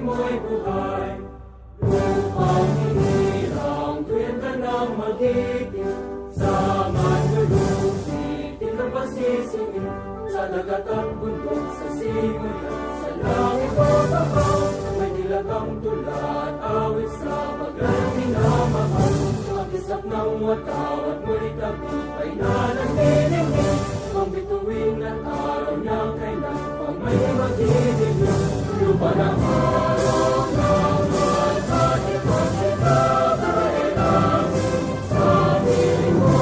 mo'y buhay. Lupang hinirang, tuyan ka ng magiging. Sa manlulupit, di ka pasisingin. Sa dagat at bundok, sa simoy at sa langit o babaw. May dilagang tulan, awit sa paglayang minamahal. Ang kisap ng wataw at mo'y tagumpay na nagdilingin. Ang bituin at araw niya kailan pa may magdidilim. Lupa ng araw ng at ikaw sila kailang sa piling mo.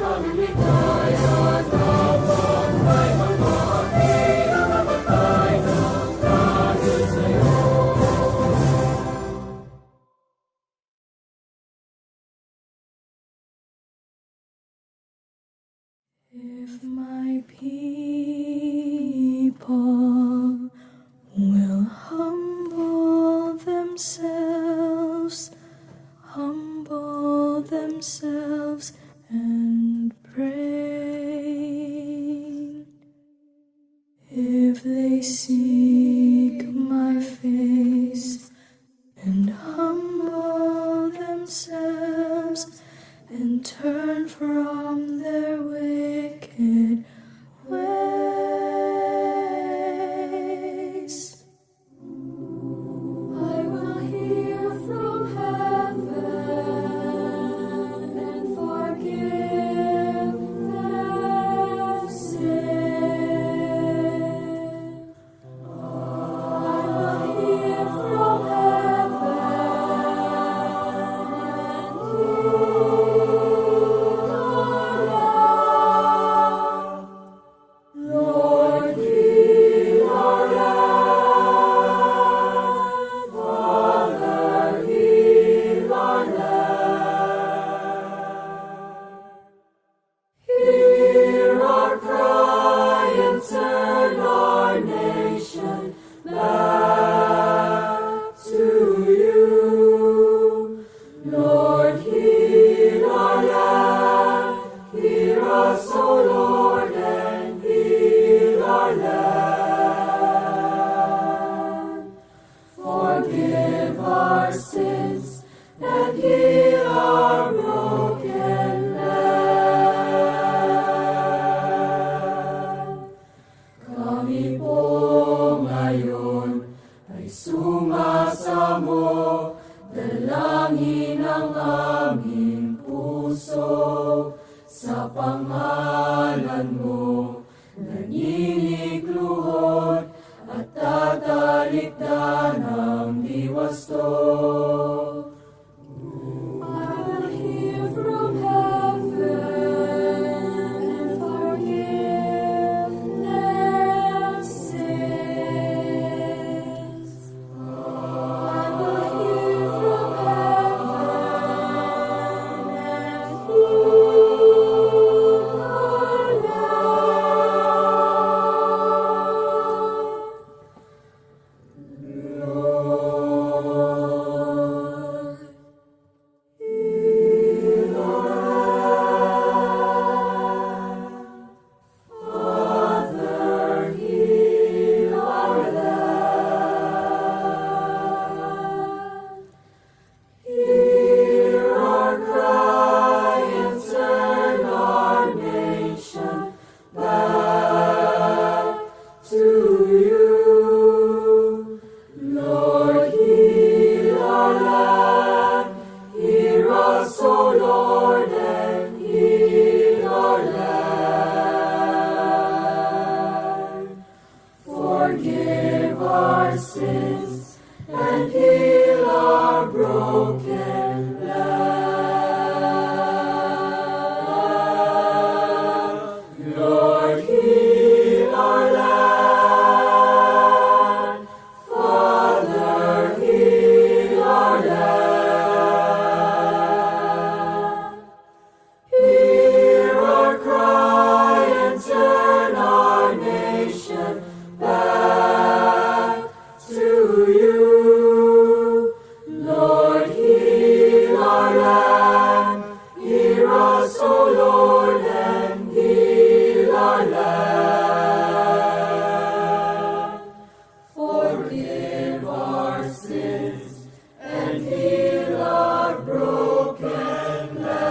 Aming ligaya dapat ay mamati ang napatay ng dahil sa'yo. If my people will humble themselves and pray, if they seek my face and humble themselves and turn from their wicked ways, I will hear from heaven and forgive their sin. I will hear from heaven and heal our land. Lord, heal our land. Father, heal our land. Hear our cry and turn our nation back to you. Lord, heal our land. Hear us, O Lord, and heal our land. Forgive our sins and heal our broken land. Kami po ngayon ay sumasamo, dalangin ang aming puso. Sa pangalan mo, naninikluhod at tatalikdan ang diwasto. I will hear from heaven and forgive their sins. I will hear from heaven and heal our land. Lord, heal our land. Father, heal our land. Hear our cry and turn our nation back to you. Lord, heal our land. Hear us, O Lord, and heal our land. Forgive our sins and heal our broken land. Lord, heal our land. Father, heal our land. Hear our cry and turn our nation back to you. Lord, heal forgive our sins, and heal our broken land.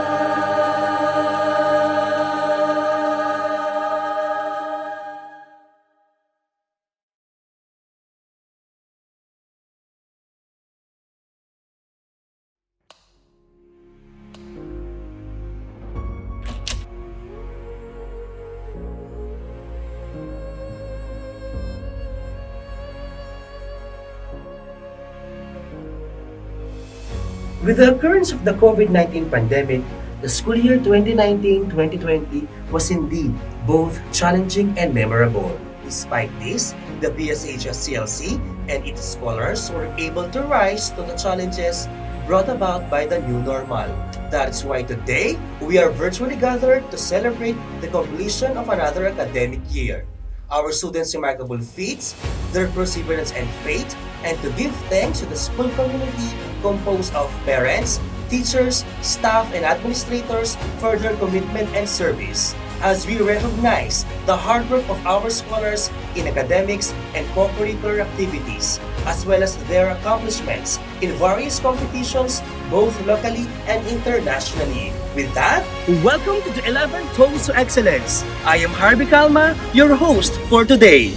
With the occurrence of the COVID-19 pandemic, the school year 2019-2020 was indeed both challenging and memorable. Despite this, the PSHS CLC and its scholars were able to rise to the challenges brought about by the new normal. That's why today, we are virtually gathered to celebrate the completion of another academic year. Our students' remarkable feats, their perseverance and faith, and to give thanks to the school community composed of parents, teachers, staff, and administrators for their commitment and service. As we recognize the hard work of our scholars in academics and co-curricular activities, as well as their accomplishments in various competitions, both locally and internationally. With that, welcome to the 11 Toast to Excellence. I am Harvey Calma, your host for today.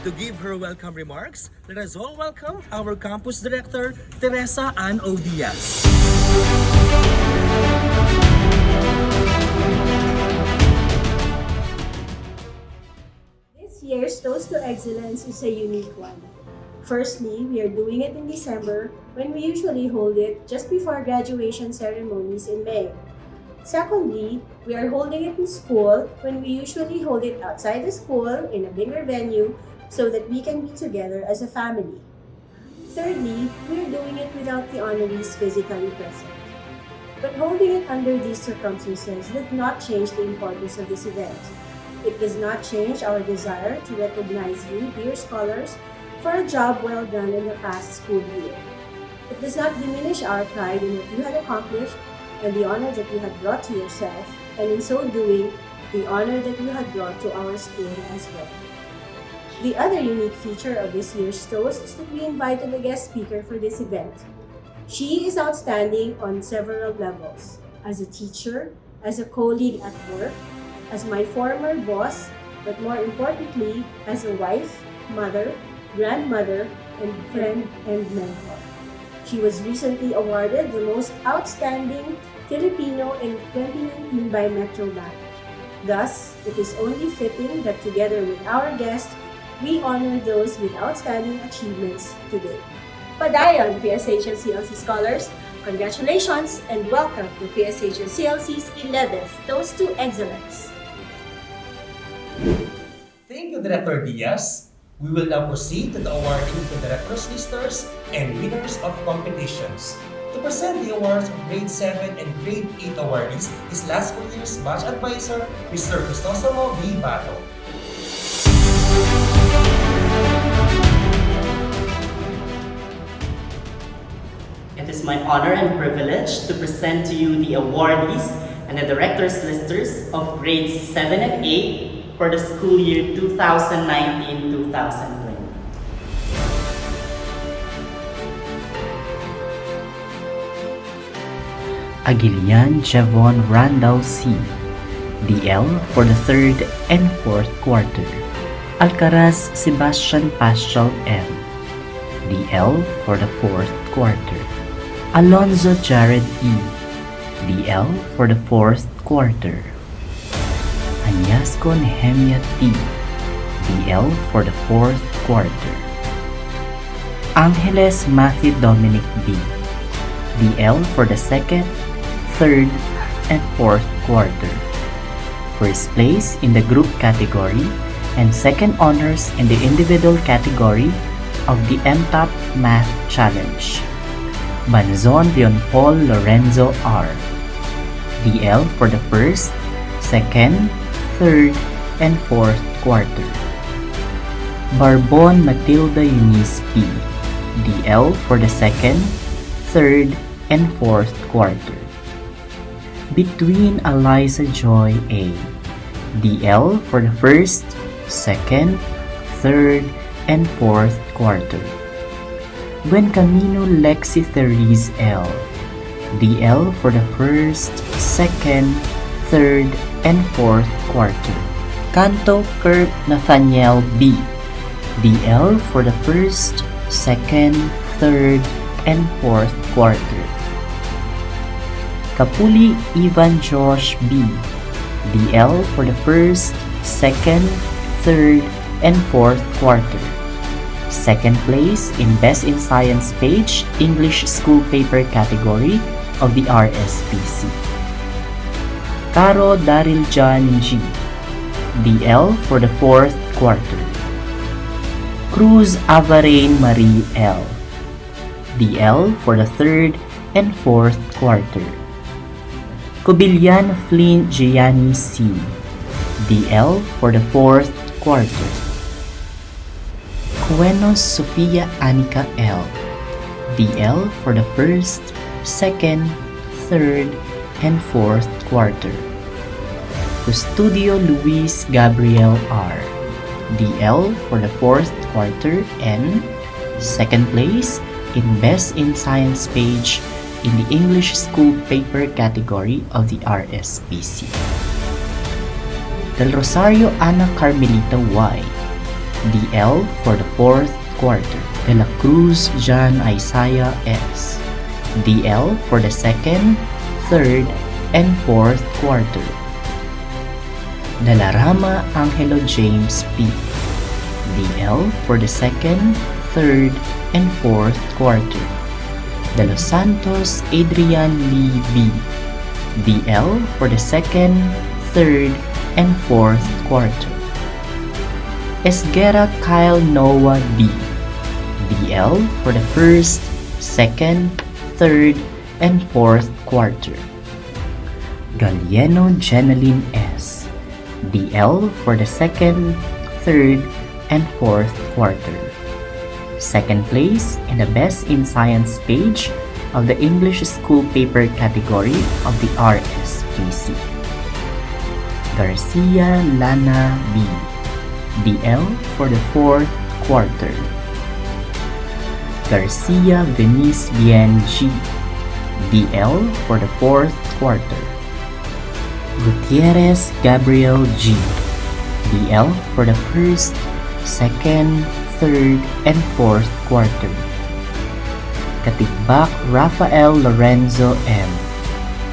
To give her welcome remarks, let us all welcome our campus director, Teresa Ann O. Diaz. This year's Toast to Excellence is a unique one. Firstly, we are doing it in December when we usually hold it just before graduation ceremonies in May. Secondly, we are holding it in school when we usually hold it outside the school in a bigger venue so that we can be together as a family. Thirdly, we are doing it without the honorees physically present. But holding it under these circumstances does not change the importance of this event. It does not change our desire to recognize you, dear scholars, for a job well done in the past school year. It does not diminish our pride in what you had accomplished and the honor that you had brought to yourself, and in so doing, the honor that you had brought to our school as well. The other unique feature of this year's toast is that we invited a guest speaker for this event. She is outstanding on several levels, as a teacher, as a colleague at work, as my former boss, but more importantly, as a wife, mother, grandmother, and friend and mentor. She was recently awarded the most outstanding Filipino in 2019 by Metrobank. Thus, it is only fitting that together with our guest, we honor those with outstanding achievements today. Padayon, PSHS CLC scholars! Congratulations and welcome to PSHS CLC's 11th Toast to Excellence. Thank you, Director Diaz. We will now proceed to the awarding to directors, listers, and winners of competitions. To present the awards of Grade 7 and Grade 8 awardees is last school year's batch advisor, Mr. Cristomo V. Bato. It is my honor and privilege to present to you the awardees and the directors listers of grades 7 and 8 for the school year 2019-2020. Aguilian Javon Randall C. DL for the 3rd and 4th quarter. Alcaraz Sebastian Paschal M. DL for the 4th quarter. Alonzo Jared E. DL for the 4th quarter. Anyasco Nehemia T. DL for the 4th quarter. Angeles Matthew Dominic B. DL for the 2nd, 3rd, and 4th quarter. First place in the group category and second honors in the individual category of the MTOP Math Challenge. Banzon Leon Paul Lorenzo R. DL for the 1st, 2nd, 3rd, and 4th quarter. Barbon Matilda Eunice P. DL for the 2nd, 3rd, and 4th quarter. Between Eliza Joy A. DL for the 1st, 2nd, 3rd, and 4th quarter. Buen Camino Lexi Therese L. DL for the 1st, 2nd, 3rd, and 4th quarter. Canto Kurt Nathaniel B. DL for the 1st, 2nd, 3rd, and 4th quarter. Kapuli Ivan Josh B. DL for the 1st, 2nd, 3rd, and 4th quarter. Second place in Best in Science page English School Paper category of the RSPC. Caro Daryl John G. DL for the 4th quarter. Cruz Avarain Marie L. DL for the 3rd and 4th quarter. Cobillan Flynn Gianni C. DL for the 4th quarter. Cuenos Sofia Anika L. DL for the 1st, 2nd, 3rd, and 4th quarter. Custodio Luis Gabriel R. DL for the 4th quarter and 2nd place in Best in Science page in the English School Paper category of the RSPC. Del Rosario Ana Carmelita Y. DL for the 4th quarter. De la Cruz John Isaiah S. DL for the 2nd, 3rd, and 4th quarter. De la Rama Angelo James P. DL for the 2nd, 3rd, and 4th quarter. De Los Santos Adrian Lee B. DL for the 2nd, 3rd, and 4th quarter. Esguera Kyle Noah D. DL for the 1st, 2nd, 3rd, and 4th quarter. Gallieno Jeneline S. DL for the 2nd, 3rd, and 4th quarter. Second place in the Best in Science page of the English School Paper category of the RSPC. Garcia Lana B. DL for the 4th quarter. Garcia Venice Bien G. DL for the 4th quarter. Gutierrez Gabriel G. DL for the 1st, 2nd, 3rd, and 4th quarter. Katigbak Rafael Lorenzo M.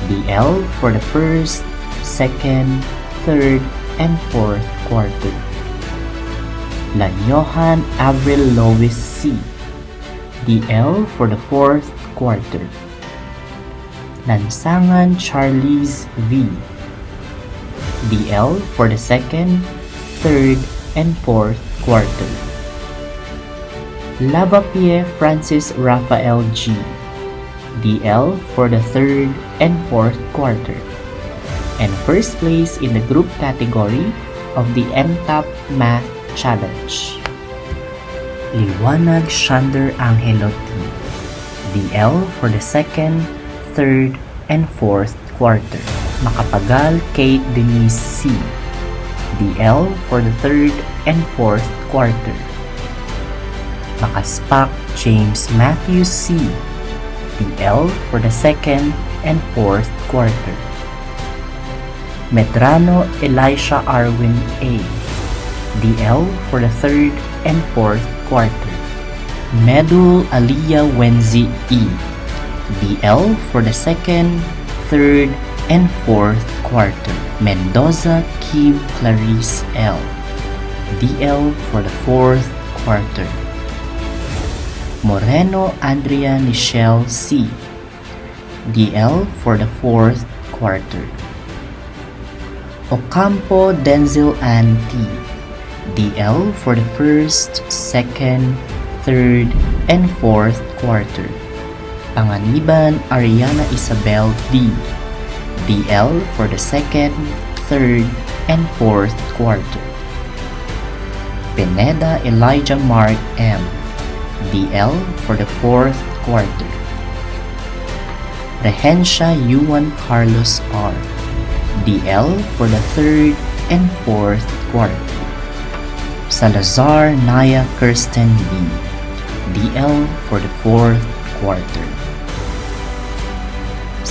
DL for the 1st, 2nd, 3rd, and 4th quarter. Lanyohan Avril Lois C. DL for the 4th quarter. Lansangan Charlize V. DL for the 2nd, 3rd, and 4th quarter. Lavapie Francis Raphael G. DL for the 3rd and 4th quarter. And first place in the group category of the MTAP Math Challenge. Liwanag Shander Angelo T. DL for the 2nd, 3rd, and 4th quarter. Makapagal Kate Denise C. DL for the 3rd and 4th quarter. Makaspak James Matthew C. DL for the 2nd and 4th quarter. Medrano Elisha Arwin A. DL for the 3rd and 4th quarter. Medul Aliyah Wenzi E. DL for the 2nd, 3rd, and 4th quarter. Mendoza Kim Clarice L. DL for the 4th quarter. Moreno Andrea Michelle C. DL for the 4th quarter. Ocampo Denzel Ann T. DL for the 1st, 2nd, 3rd, and 4th quarter. Panganiban Ariana Isabel D. DL for the 2nd, 3rd, and 4th quarter. Pineda Elijah Mark M. DL for the 4th quarter. Rehencia Yuan Carlos R. DL for the 3rd and 4th quarter. Salazar Naya Kirsten B. DL for the 4th quarter.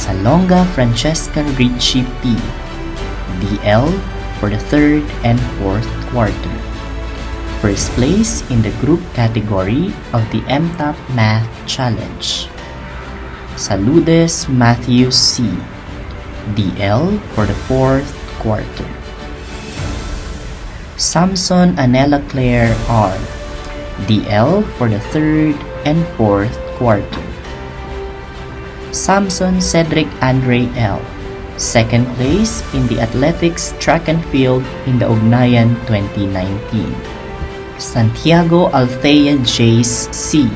Salonga Francesca Richie P. DL for the 3rd and 4th quarter. First place in the group category of the MTAP Math Challenge. Saludes Matthew C. DL for the 4th quarter. Samson Anela Claire R. DL for the 3rd and 4th quarter. Samson Cedric Andre L. Second place in the athletics track and field in the Ugnayan 2019. Santiago Althea Jace C.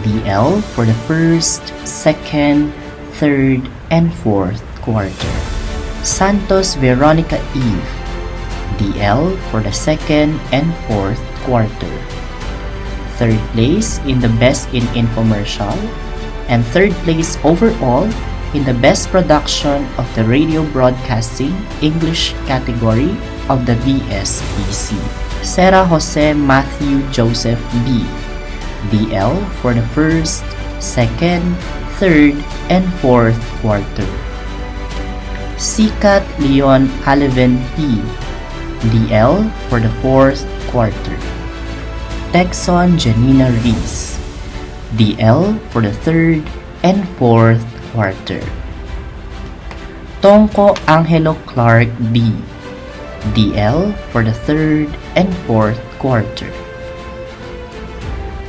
DL for the 1st, 2nd, 3rd, and 4th quarter. Santos Veronica Eve. DL for the 2nd and 4th quarter. Third place in the Best in Infomercial and third place overall in the Best Production of the Radio Broadcasting English category of the BSPC. Sarah Jose Matthew Joseph B. DL for the 1st, 2nd, 3rd, and 4th quarter. Sikat Leon Alevin P. DL for the 4th quarter. Texon Janina Reese. DL for the 3rd and 4th quarter. Tongko Angelo Clark B. DL for the 3rd and 4th quarter.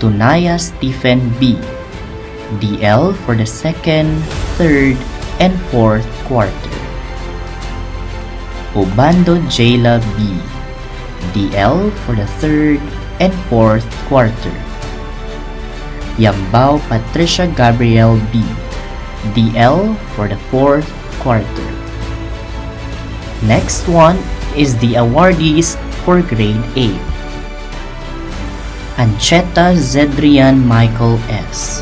Tunaya Stephen B. DL for the 2nd, 3rd, and 4th quarter. Obando Jayla B. DL for the 3rd and 4th quarter. Yambao Patricia Gabriel B. DL for the 4th quarter. Next one is the awardees for grade 8. Ancheta Zedrian Michael S.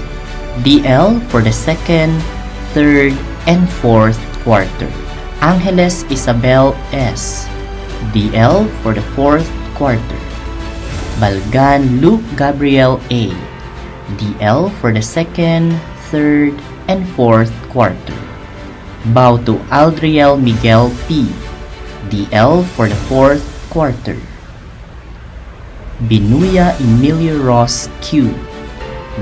DL for the 2nd, 3rd, and 4th quarter. Angeles Isabel S. DL for the 4th quarter. Balgan Luke Gabriel A. DL for the 2nd, 3rd, and 4th quarter. Bautu Aldriel Miguel P. DL for the 4th quarter. Binuya Emilio Ross Q.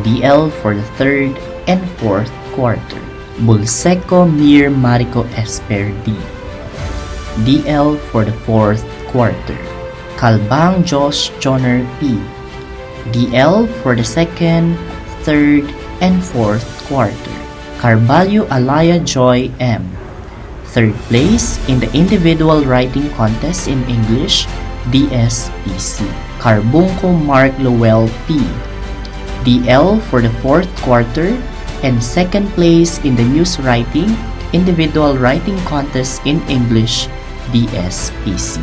DL for the 3rd and 4th quarter. Bulseco Mir Marico Esper D. DL for the 4th quarter. Kalbang Josh Joner P. DL for the 2nd, 3rd, and 4th quarter. Carvalho Alaya Joy M. 3rd place in the individual writing contest in English, DSPC. Carbunco Mark Lowell P. DL for the 4th quarter and 2nd place in the news writing individual writing contest in English, DSPC.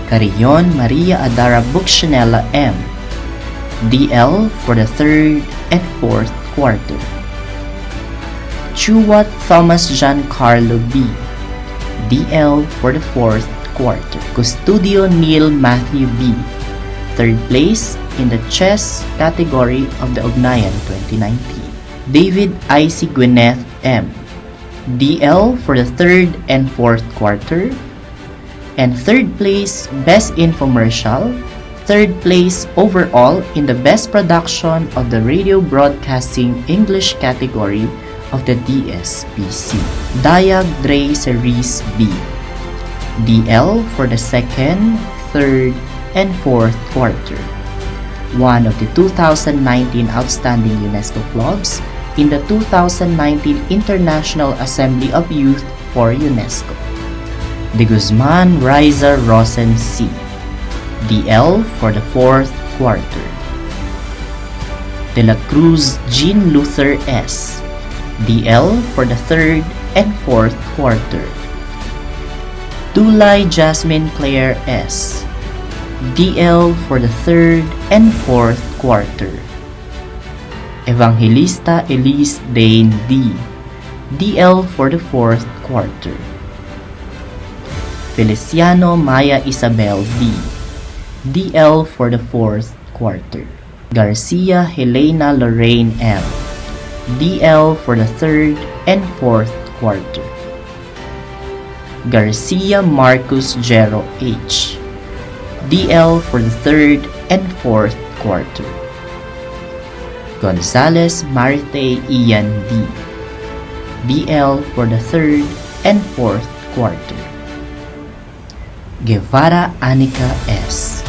Carillon Maria Adara Bukshanella M. DL for the 3rd and 4th quarter. Chuwat Thomas Giancarlo B. DL for the 4th quarter. Custodio Neil Matthew B. 3rd place in the chess category of the Ugnayan 2019. David Icy Gwyneth M. DL for the 3rd and 4th quarter. And 3rd place Best Infomercial. 3rd place overall in the Best Production of the Radio Broadcasting English category of the DSPC. Dayag Dre Cerise B. DL for the 2nd, 3rd, and 4th quarter. One of the 2019 Outstanding UNESCO Clubs in the 2019 International Assembly of Youth for UNESCO. De Guzman Riza Rosen C. DL for the 4th quarter. De la Cruz Jean Luther S. DL for the 3rd and 4th quarter. Tulay Jasmine Claire S. DL for the 3rd and 4th quarter. Evangelista Elise Dane D. DL for the 4th quarter. Feliciano Maya Isabel D. DL for the 4th quarter. Garcia Helena Lorraine L. DL for the 3rd and 4th quarter. Garcia Marcus Jero H. DL for the 3rd and 4th quarter. Gonzales Marite Ian D. DL for the 3rd and 4th quarter. Guevara Anika S.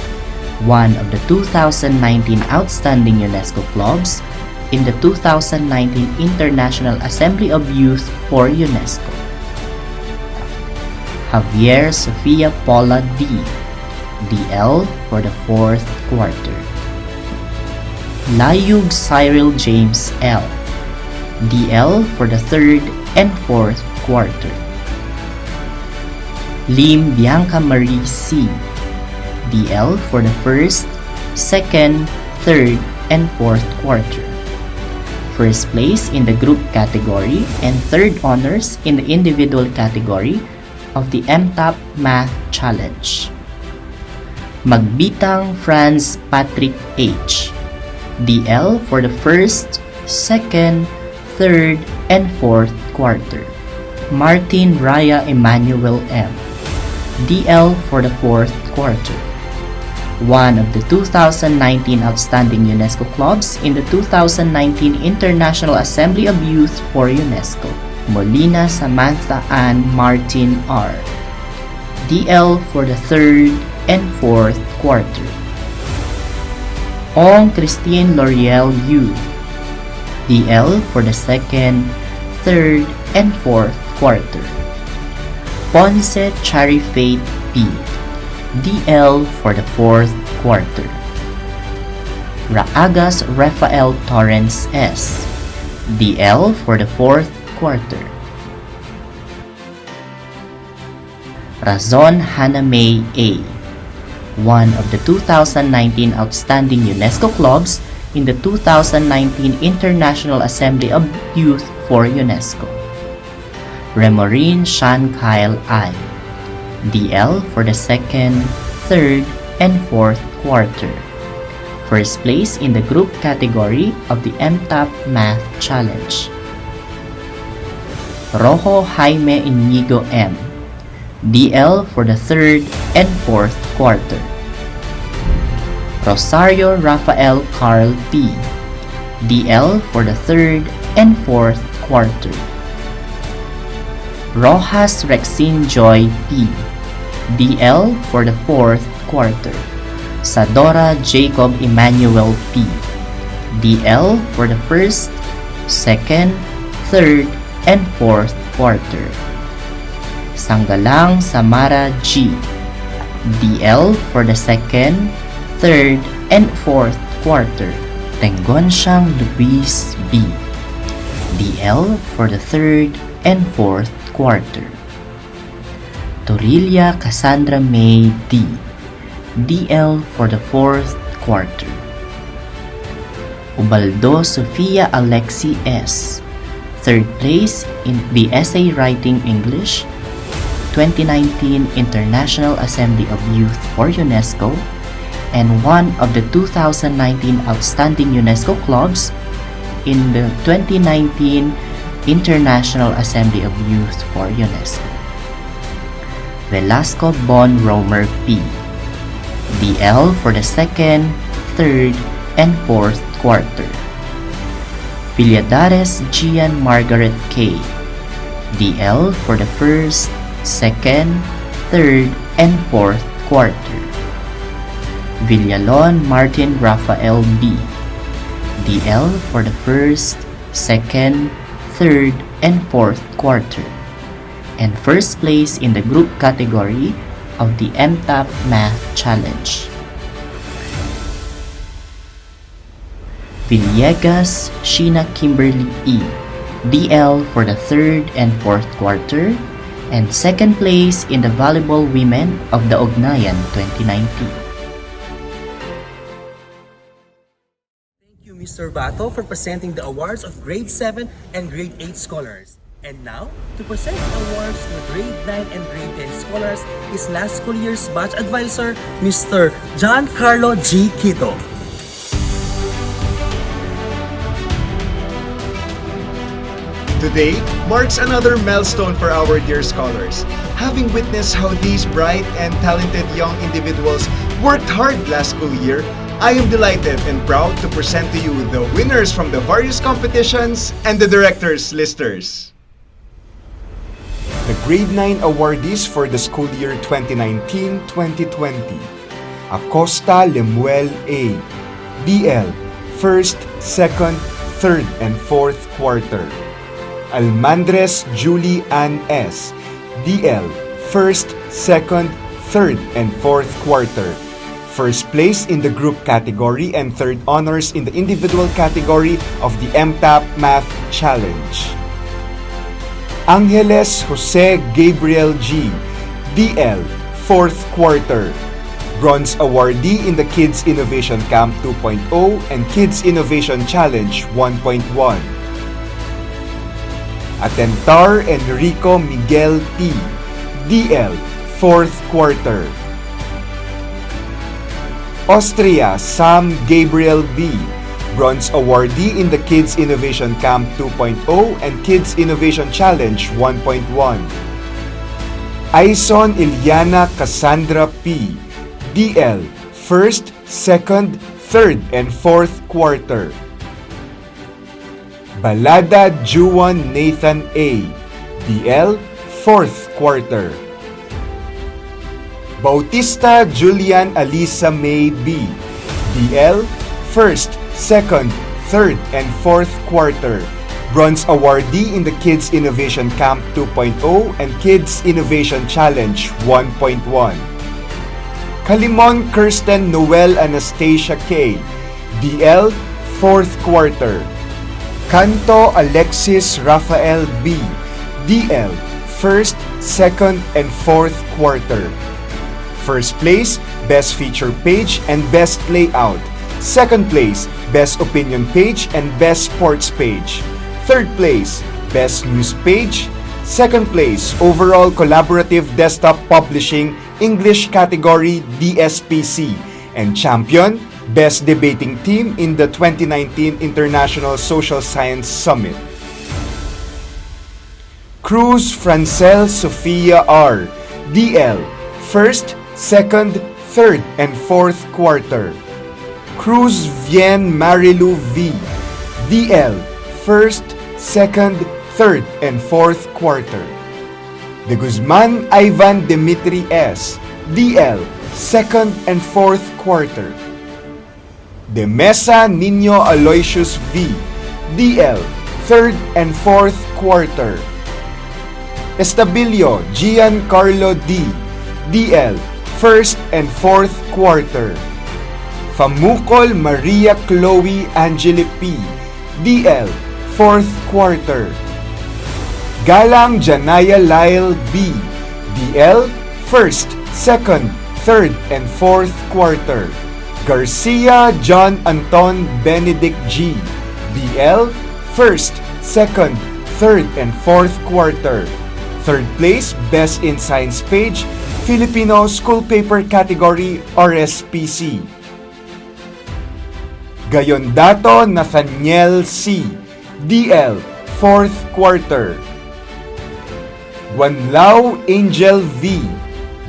One of the 2019 Outstanding UNESCO Clubs in the 2019 International Assembly of Youth for UNESCO. Javier Sofia Paula D. DL for the 4th quarter. Layug Cyril James L. DL for the 3rd and 4th quarter. Lim Bianca Marie C. DL for the 1st, 2nd, 3rd, and 4th quarter. First place in the group category and 3rd honors in the individual category of the MTAP Math Challenge. Magbitang Franz Patrick H. DL for the 1st, 2nd, 3rd, and 4th quarter. Martin Raya Emmanuel M. DL for the 4th quarter. One of the 2019 Outstanding UNESCO Clubs in the 2019 International Assembly of Youth for UNESCO. Molina Samantha Ann Martin R. DL for the 3rd and 4th quarter. Ong Christine L'Oreal U. DL for the 2nd, 3rd, and 4th quarter. Ponce Chari Faith P. DL for the 4th quarter. Raagas Rafael Torrens S. DL for the 4th quarter. Razon Hannah May A. One of the 2019 Outstanding UNESCO Clubs in the 2019 International Assembly of Youth for UNESCO. Remorin Sean Kyle I. DL for the 2nd, 3rd, and 4th quarter. First place in the group category of the MTAP Math Challenge. Rojo Jaime Inigo M. DL for the 3rd and 4th quarter. Rosario Rafael Carl P. DL for the 3rd and 4th quarter. Rojas Rexine Joy P. DL for the 4th quarter. Sadora Jacob Emmanuel P. DL for the 1st, 2nd, 3rd, and 4th quarter. Sanggalang Samara G. DL for the 2nd, 3rd, and 4th quarter. Tengonsyang Luis B. DL for the 3rd and 4th quarter. Torilla Cassandra May D. DL for the 4th quarter. Ubaldo Sofia Alexi S. 3rd place in the Essay Writing English 2019 International Assembly of Youth for UNESCO and one of the 2019 Outstanding UNESCO Clubs in the 2019 International Assembly of Youth for UNESCO. Velasco Bon Romer P. DL for the 2nd, 3rd, and 4th quarter. Villadares Gian Margaret K. DL for the 1st, 2nd, 3rd, and 4th quarter. Villalon Martin Rafael B. DL for the 1st, 2nd, 3rd, and 4th quarter. And first place in the group category of the MTAP Math Challenge. Villegas Sheena Kimberly E. DL for the 3rd and 4th quarter and second place in the Volleyball Women of the Ugnayan 2019. Thank you, Mr. Bato, for presenting the awards of Grade 7 and Grade 8 scholars. And now, to present the awards to Grade 9 and Grade 10 scholars is last school year's batch advisor, Mr. Giancarlo G. Quito. Today marks another milestone for our dear scholars. Having witnessed how these bright and talented young individuals worked hard last school year, I am delighted and proud to present to you the winners from the various competitions and the directors' listers. The Grade 9 awardees for the school year 2019-2020. Acosta Lemuel A. DL, 1st, 2nd, 3rd, and 4th quarter. Almandres Julie Ann S. DL, 1st, 2nd, 3rd, and 4th quarter. First place in the group category and third honors in the individual category of the MTAP Math Challenge. Angeles Jose Gabriel G. DL, 4th quarter. Bronze awardee in the Kids Innovation Camp 2.0 and Kids Innovation Challenge 1.1. Atentar Enrico Miguel T. DL, 4th quarter. Austria Sam Gabriel B. Bronze awardee in the Kids Innovation Camp 2.0 and Kids Innovation Challenge 1.1. Aison Iliana Cassandra P. DL, 1st, 2nd, 3rd, and 4th quarter. Balada Juan Nathan A. DL, 4th quarter. Bautista Julian Alisa May B. DL, 1st, 2nd, 3rd, and 4th quarter. Bronze awardee in the Kids Innovation Camp 2.0 and Kids Innovation Challenge 1.1. Kalimon Kirsten Noel Anastasia K. DL, 4th quarter. Canto Alexis Rafael B. DL, 1st, 2nd, and 4th quarter. First place, Best Feature Page and Best Layout. Second place, Best Opinion Page and Best Sports Page. Third place, Best News Page. Second place, Overall Collaborative Desktop Publishing English category DSPC. And champion, Best Debating Team in the 2019 International Social Science Summit. Cruz Francel Sofia R. DL, 1st, 2nd, 3rd, and 4th quarter. Cruz Vien Marilu V. DL, 1st, 2nd, 3rd, and 4th quarter. De Guzman Ivan Dimitri S. DL, 2nd and 4th quarter. De Mesa Nino Aloysius V. DL, 3rd and 4th quarter. Estabilio Giancarlo D. DL, 1st and 4th quarter. Famukol Maria Chloe Angeli P. DL, 4th quarter. Galang Janaya Lyle B. DL, 1st, 2nd, 3rd, and 4th quarter. Garcia John Anton Benedict G. DL, 1st, 2nd, 3rd, and 4th quarter. Third place, Best in Science Page, Filipino School Paper Category RSPC. Gayondato Nathaniel C. DL, 4th quarter. Guanlao Angel V.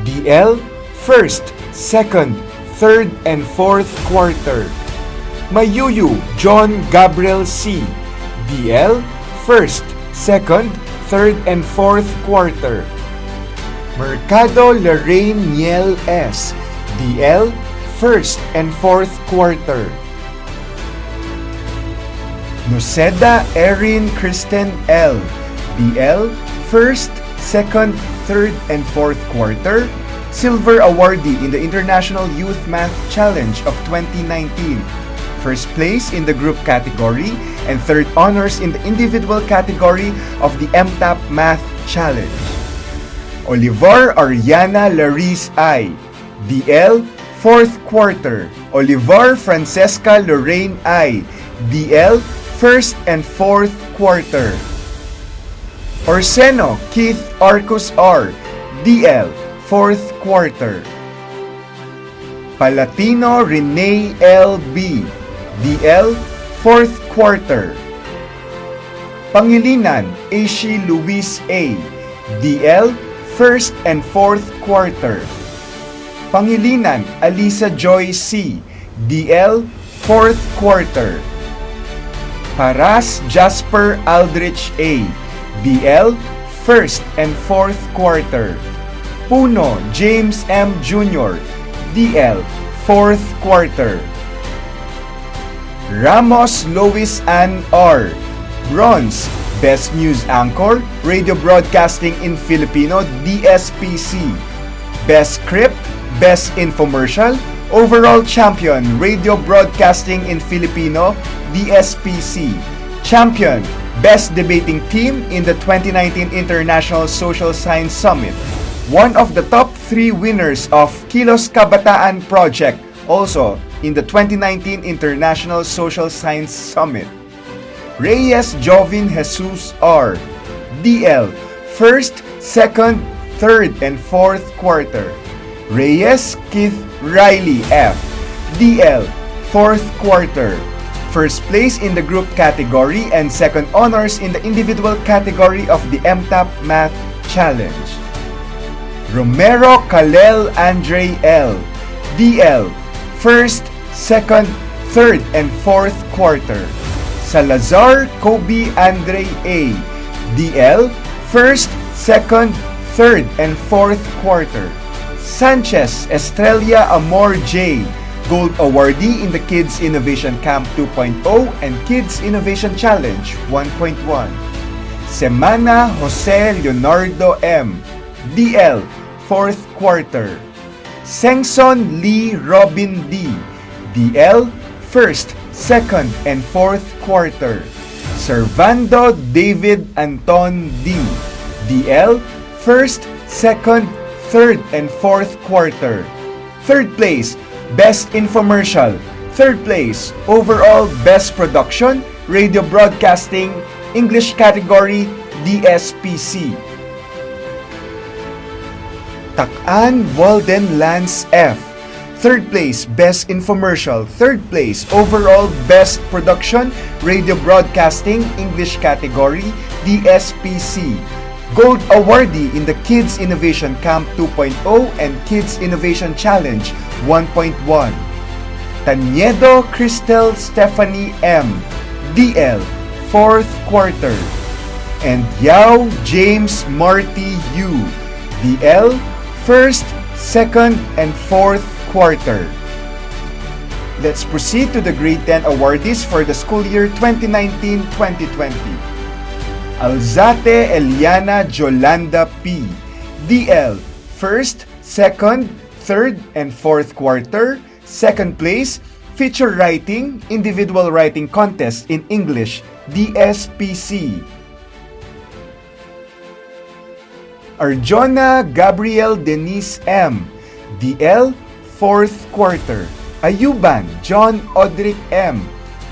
DL, 1st, 2nd, 3rd, and 4th quarter. Mayuyu John Gabriel C. DL, 1st, 2nd, 3rd, and 4th quarter. Mercado Lorraine Niel S. DL, 1st and 4th quarter. Noceda Erin Kristen L. DL, 1st, 2nd, 3rd, and 4th quarter. Silver Awardee in the International Youth Math Challenge of 2019. First place in the group category and third honors in the individual category of the MTAP Math Challenge. Olivar Ariana Laris I, DL, 4th quarter. Olivar Francesca Lorraine I, DL, 1st and 4th quarter. Orseno Keith Arcus R, DL, 4th quarter. Palatino Renee L. B, DL, 4th quarter. Pangilinan Aishi Luis A, DL, 1st and 4th quarter. Pangilinan Alisa Joy C, DL, 4th quarter. Paras Jasper Aldrich A, DL, 1st and 4th quarter. Puno James M. Jr., DL, 4th quarter. Ramos Lois Ann R, Bronze, Best News Anchor, Radio Broadcasting in Filipino, DSPC. Best Script, Best Infomercial, Overall Champion, Radio Broadcasting in Filipino, DSPC. Champion, Best Debating Team in the 2019 International Social Science Summit. One of the top 3 winners of Kilos Kabataan Project, also in the 2019 International Social Science Summit. Reyes Jovin Jesus R, DL, 1st, 2nd, 3rd, and 4th quarter. Reyes Keith Riley F, DL, 4th quarter. First place in the group category and second honors in the individual category of the MTAP Math Challenge. Romero Kalel Andre L, DL, 1st, 2nd, 3rd, and 4th quarter. Salazar Kobe Andre A, DL, 1st, 2nd, 3rd, and 4th quarter. Sanchez Estrella Amor J, Gold Awardee in the Kids Innovation Camp 2.0 and Kids Innovation Challenge 1.1. Semana Jose Leonardo M, DL, 4th quarter. Sengson Lee Robin D, DL, 1st, 2nd, and 4th quarter. Servando David Anton D, DL, 1st, 2nd, 3rd, and 4th quarter. 3rd place, Best Infomercial. 3rd place, Overall Best Production, Radio Broadcasting, English category, DSPC. Takan Walden Lance F, 3rd place, Best Infomercial. 3rd place, Overall Best Production, Radio Broadcasting, English category, DSPC. Gold Awardee in the Kids Innovation Camp 2.0 and Kids Innovation Challenge 1.1. Taniedo Cristel Stephanie M, DL, 4th quarter. And Yao James Marty U, DL, 1st, 2nd, and 4th quarter. Let's proceed to the Grade 10 awardees for the school year 2019-2020. Alzate Eliana Jolanda P, DL, 1st, 2nd, 3rd, and 4th quarter. 2nd place, Feature Writing, Individual Writing Contest in English, DSPC. Arjona Gabriel Denise M, DL, 4th quarter. Ayuban John Odric M,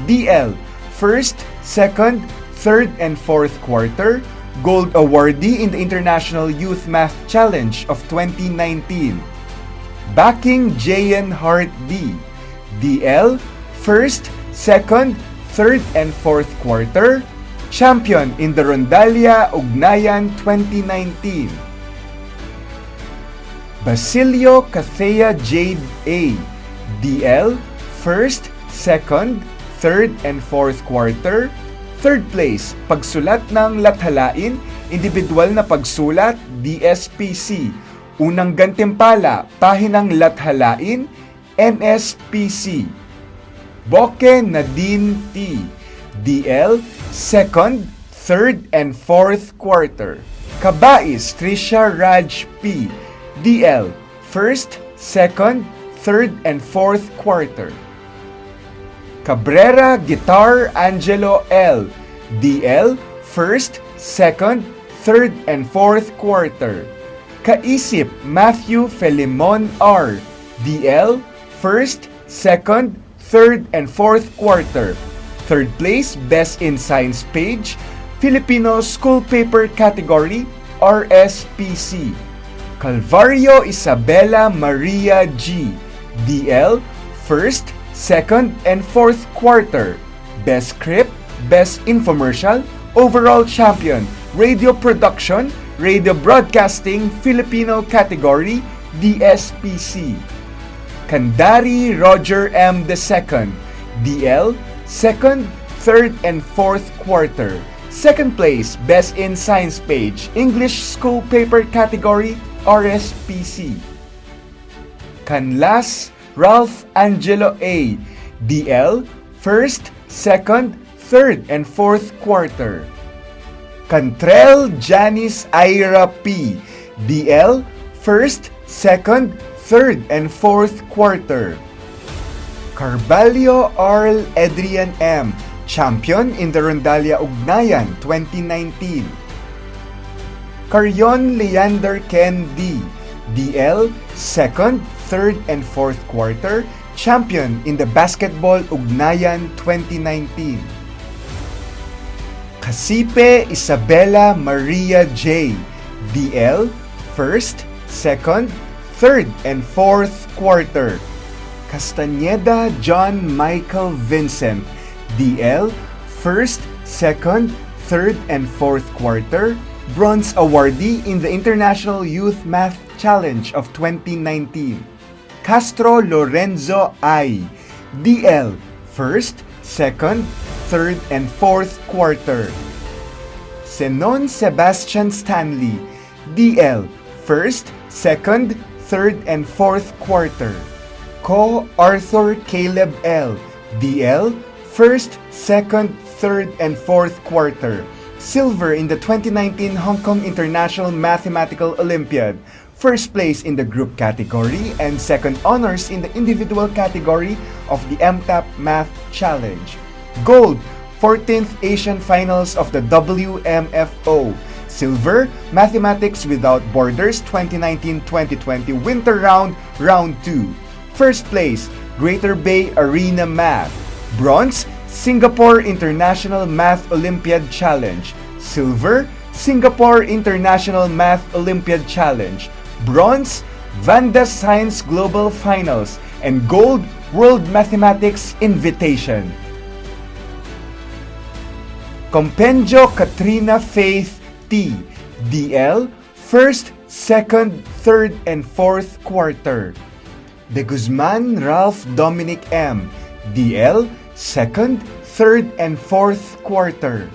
DL, 1st, 2nd, 3rd, and 4th quarter. Gold Awardee in the International Youth Math Challenge of 2019. Backing Jayan Hart D, DL, 1st, 2nd, 3rd, and 4th quarter. Champion in the Rondalia Ugnayan 2019. Basilio Cathea Jade A, DL, 1st, 2nd, 3rd, and 4th quarter. 3rd place, pagsulat ng lathalain, individual na pagsulat, DSPC. Unang gantimpala, pahinang lathalain, NSPC. Boke Nadine T, DL, 2nd, 3rd, and 4th quarter. Kabais Trisha Raj P, DL, 1st, 2nd, 3rd, and 4th quarter. Cabrera Guitar Angelo L, DL, 1st, 2nd, 3rd, and 4th quarter. Kaisip Matthew Felimon R. DL, 1st, 2nd, 3rd, and 4th quarter. 3rd place, Best in Science page, Filipino School Paper category, RSPC. Calvario Isabella Maria G. DL, 1st, 2nd, and 4th quarter. Best Script, Best Infomercial, Overall Champion, Radio Production, Radio Broadcasting Filipino category, DSPC. Kandari Roger M. II, DL, 2nd, 3rd, and 4th quarter. 2nd place, Best in Science page, English School Paper category, RSPC. Canlas Ralph Angelo A. DL, 1st, 2nd, 3rd, and 4th quarter. Cantrell Janice Ira P. DL, 1st, 2nd, 3rd, and 4th quarter. Carvalho Arl Adrian M. Champion in the Rondalia Ugnayan 2019. Carrion Leander Ken D. DL, 2nd, 3rd, and 4th quarter. Champion in the Basketball Ugnayan 2019. Casipe Isabella Maria J. DL, 1st, 2nd, 3rd, and 4th quarter. Castañeda John Michael Vincent. DL, 1st, 2nd, 3rd, and 4th quarter. Bronze Awardee in the International Youth Math Challenge of 2019. Castro Lorenzo I. DL, 1st, 2nd, 3rd, and 4th quarter. Zenon Sebastian Stanley. DL, 1st, 2nd, 3rd, and 4th quarter. Co Arthur Caleb L. DL, 1st, 2nd, 3rd, and 4th quarter. Silver in the 2019 Hong Kong International Mathematical Olympiad. First place in the group category and second honors in the individual category of the MTAP Math Challenge. Gold, 14th Asian Finals of the WMFO. Silver, Mathematics Without Borders 2019-2020 Winter Round, Round 2. First place, Greater Bay Arena Math. Bronze, Singapore International Math Olympiad Challenge. Silver, Singapore International Math Olympiad Challenge. Bronze, Vanda Science Global Finals. And gold, World Mathematics Invitation. Compendio Katrina Faith T. DL, 1st, 2nd, 3rd, and 4th quarter. De Guzman Ralph Dominic M. DL, 2nd, 3rd, and 4th quarter.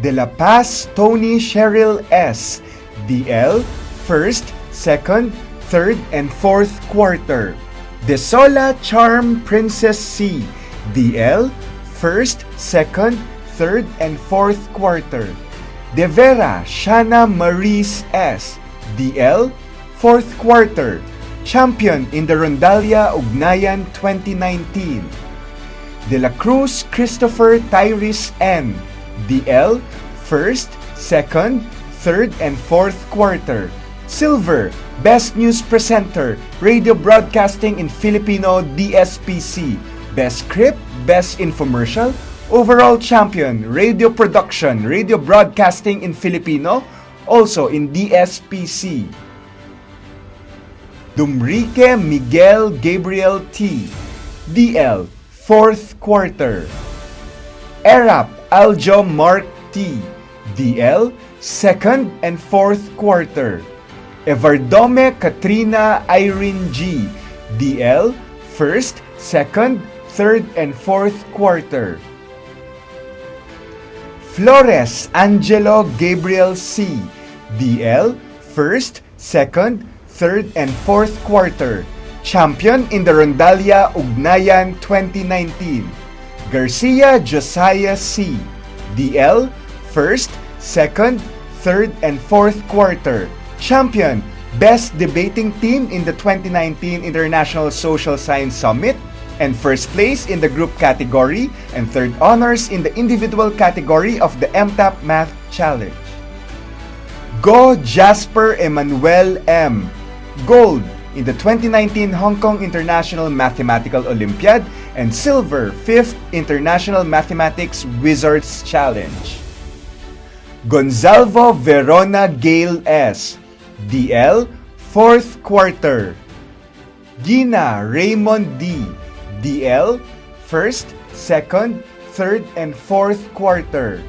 De La Paz Tony Cheryl S. DL, 1st, 2nd, 3rd, and 4th quarter. De Sola Charm Princess C. DL, 1st, 2nd, 3rd, and 4th quarter. De Vera Shana Maurice S. DL, 4th quarter. Champion in the Rondalia Ugnayan 2019. De La Cruz Christopher Tyrese N. DL, 1st, 2nd, 3rd, and 4th quarter. Silver, Best News Presenter, Radio Broadcasting in Filipino, DSPC. Best Script, Best Infomercial, Overall Champion, Radio Production, Radio Broadcasting in Filipino, also in DSPC. Dumrique Miguel Gabriel T. DL, 4th quarter. Erap Aljo Mark T. DL, 2nd and 4th quarter. Evardome Katrina Irene G. DL, 1st, 2nd, 3rd, and 4th quarter. Flores Angelo Gabriel C. DL, 1st, 2nd, 3rd, and 4th quarter. Champion in the Rondalia Ugnayan 2019. Garcia Josiah C. DL, 1st, 2nd, 3rd, and 4th quarter. Champion, Best Debating Team in the 2019 International Social Science Summit, and first place in the group category, and third honors in the individual category of the MTAP Math Challenge. Go Jasper Emmanuel M. Gold in the 2019 Hong Kong International Mathematical Olympiad and silver 5th International Mathematics Wizards Challenge. Gonzalvo Verona Gale S. DL 4th quarter. Gina Raymond D. DL 1st, 2nd, 3rd, and 4th quarter.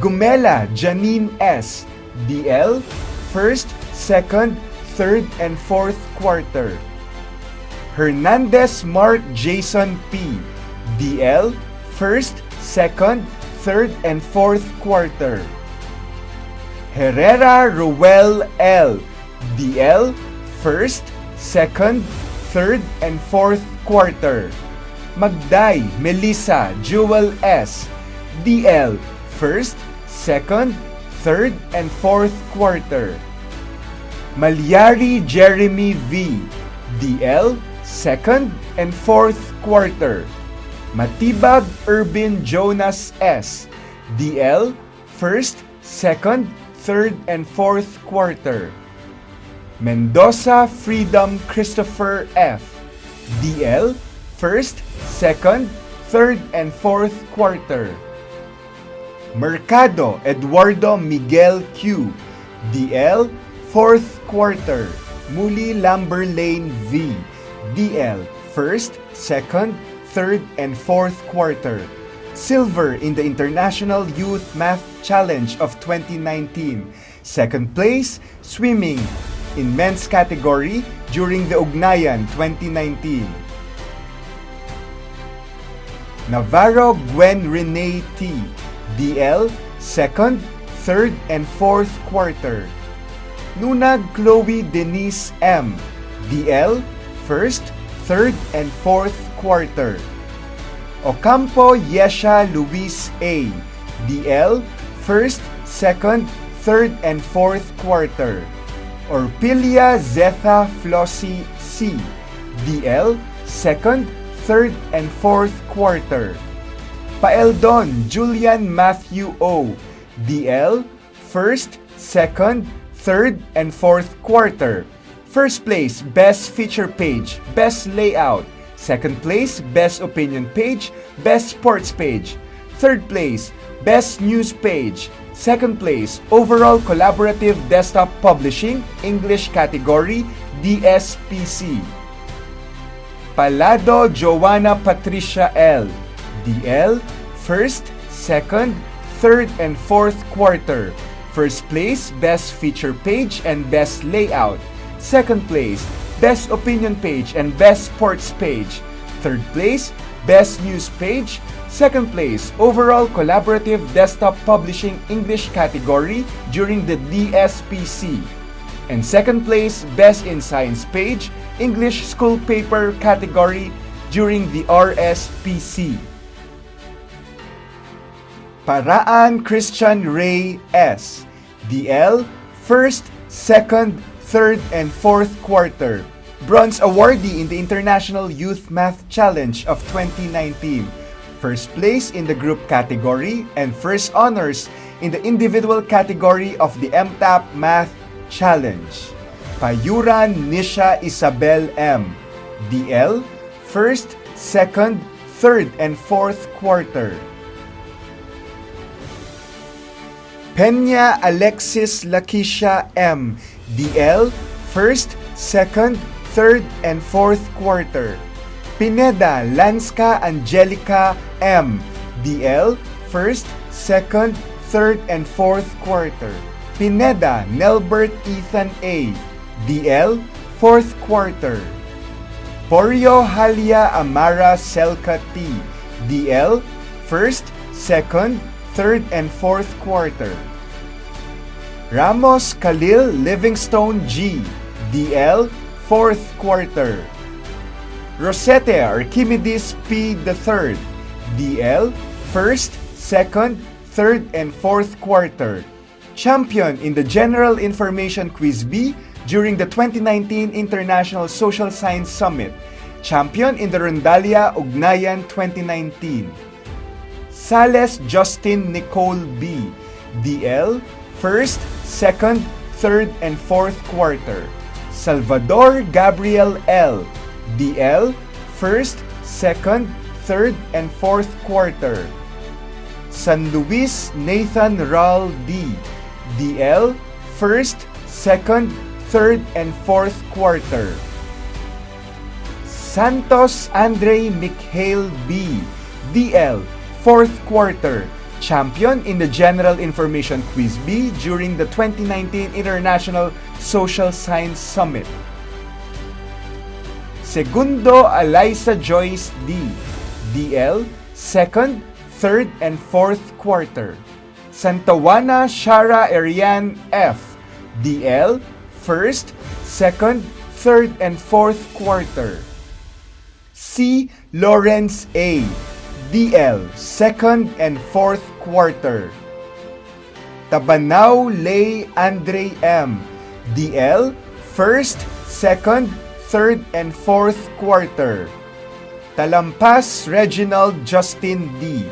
Gumela Janine S. DL 1st, 2nd, 3rd, and 4th quarter. Hernandez Mark Jason P. DL 1st, 2nd, 3rd, and 4th quarter. Herrera Ruel L. DL 1st, 2nd, 3rd, and 4th quarter. Magday Melissa Jewel S. DL 1st, 2nd, 3rd, and 4th quarter. Malyari Jeremy V. DL 2nd and 4th quarter. Matibag Urban Jonas S. DL 1st, 2nd, 3rd, and 4th quarter. Mendoza Freedom Christopher F. DL 1st, 2nd, 3rd, and 4th quarter. Mercado Eduardo Miguel Q. DL 4th quarter. Muli Lamberlane V. DL 1st, 2nd, 3rd, and 4th quarter. Silver in the International Youth Math Challenge of 2019. Second place, swimming in men's category during the Ugnayan 2019. Navarro Gwen Renee T. DL 2nd, 3rd, and 4th quarter. Nunag Chloe Denise M. DL 1st, 3rd, and 4th quarter. Ocampo Yesha Luis A. DL 1st, 2nd, 3rd, and 4th quarter. Orpilia Zetha Flossie C. DL 2nd, 3rd, and 4th quarter. Paeldon Julian Matthew O. DL 1st, 2nd, 3rd, and 4th quarter. First place, Best Feature Page, Best Layout. Second place, Best Opinion Page, Best Sports Page. Third place, Best News Page. Second place, Overall Collaborative Desktop Publishing, English category, DSPC. Palado Joanna Patricia L. DL, 1st, 2nd, 3rd, and 4th quarter. First place, Best Feature Page and Best Layout. Second place, Best Opinion Page and Best Sports Page. Third place, Best News Page. Second place, Overall Collaborative Desktop Publishing English category during the DSPC. And second place, Best in Science Page, English School Paper category during the RSPC. Paraan Christian Ray S. DL, 1st, 2nd, 3rd, and 4th quarter. Bronze Awardee in the International Youth Math Challenge of 2019. First place in the group category and first honors in the individual category of the MTAP Math Challenge. Payuran Nisha Isabel M. DL, 1st, 2nd, 3rd, and 4th quarter. Peña Alexis Lakeisha M. DL, 1st, 2nd, 3rd, and 4th quarter. Pineda Lanska Angelica M. DL, 1st, 2nd, 3rd, and 4th quarter. Pineda Nelbert Ethan A. DL, 4th quarter. Porio Halia Amara Selka T. DL, 1st, 2nd, 3rd, and 4th quarter. Ramos Khalil Livingstone G. DL, 4th quarter. Rosete Archimedes P. III. DL, 1st, 2nd, 3rd, and 4th quarter. Champion in the General Information Quiz B during the 2019 International Social Science Summit. Champion in the Rondalia Ugnayan 2019. Sales Justin Nicole B. DL, first, second, third, and fourth quarter. Salvador Gabriel L, DL, first, second, third, and fourth quarter. San Luis Nathan Ral D, DL, first, second, third, and fourth quarter. Santos Andre Mikhail B, DL, fourth quarter, champion in the General Information Quiz B during the 2019 International Social Science Summit. Segundo Alyssa Joyce D, DL, second, third, and fourth quarter. Santawana Shara Ariane F, DL, first, second, third, and fourth quarter. C. Lawrence A, DL, second and fourth quarter. Tabanao Lay Andre M, DL, first, second, third, and fourth quarter. Talampas Reginald Justin D,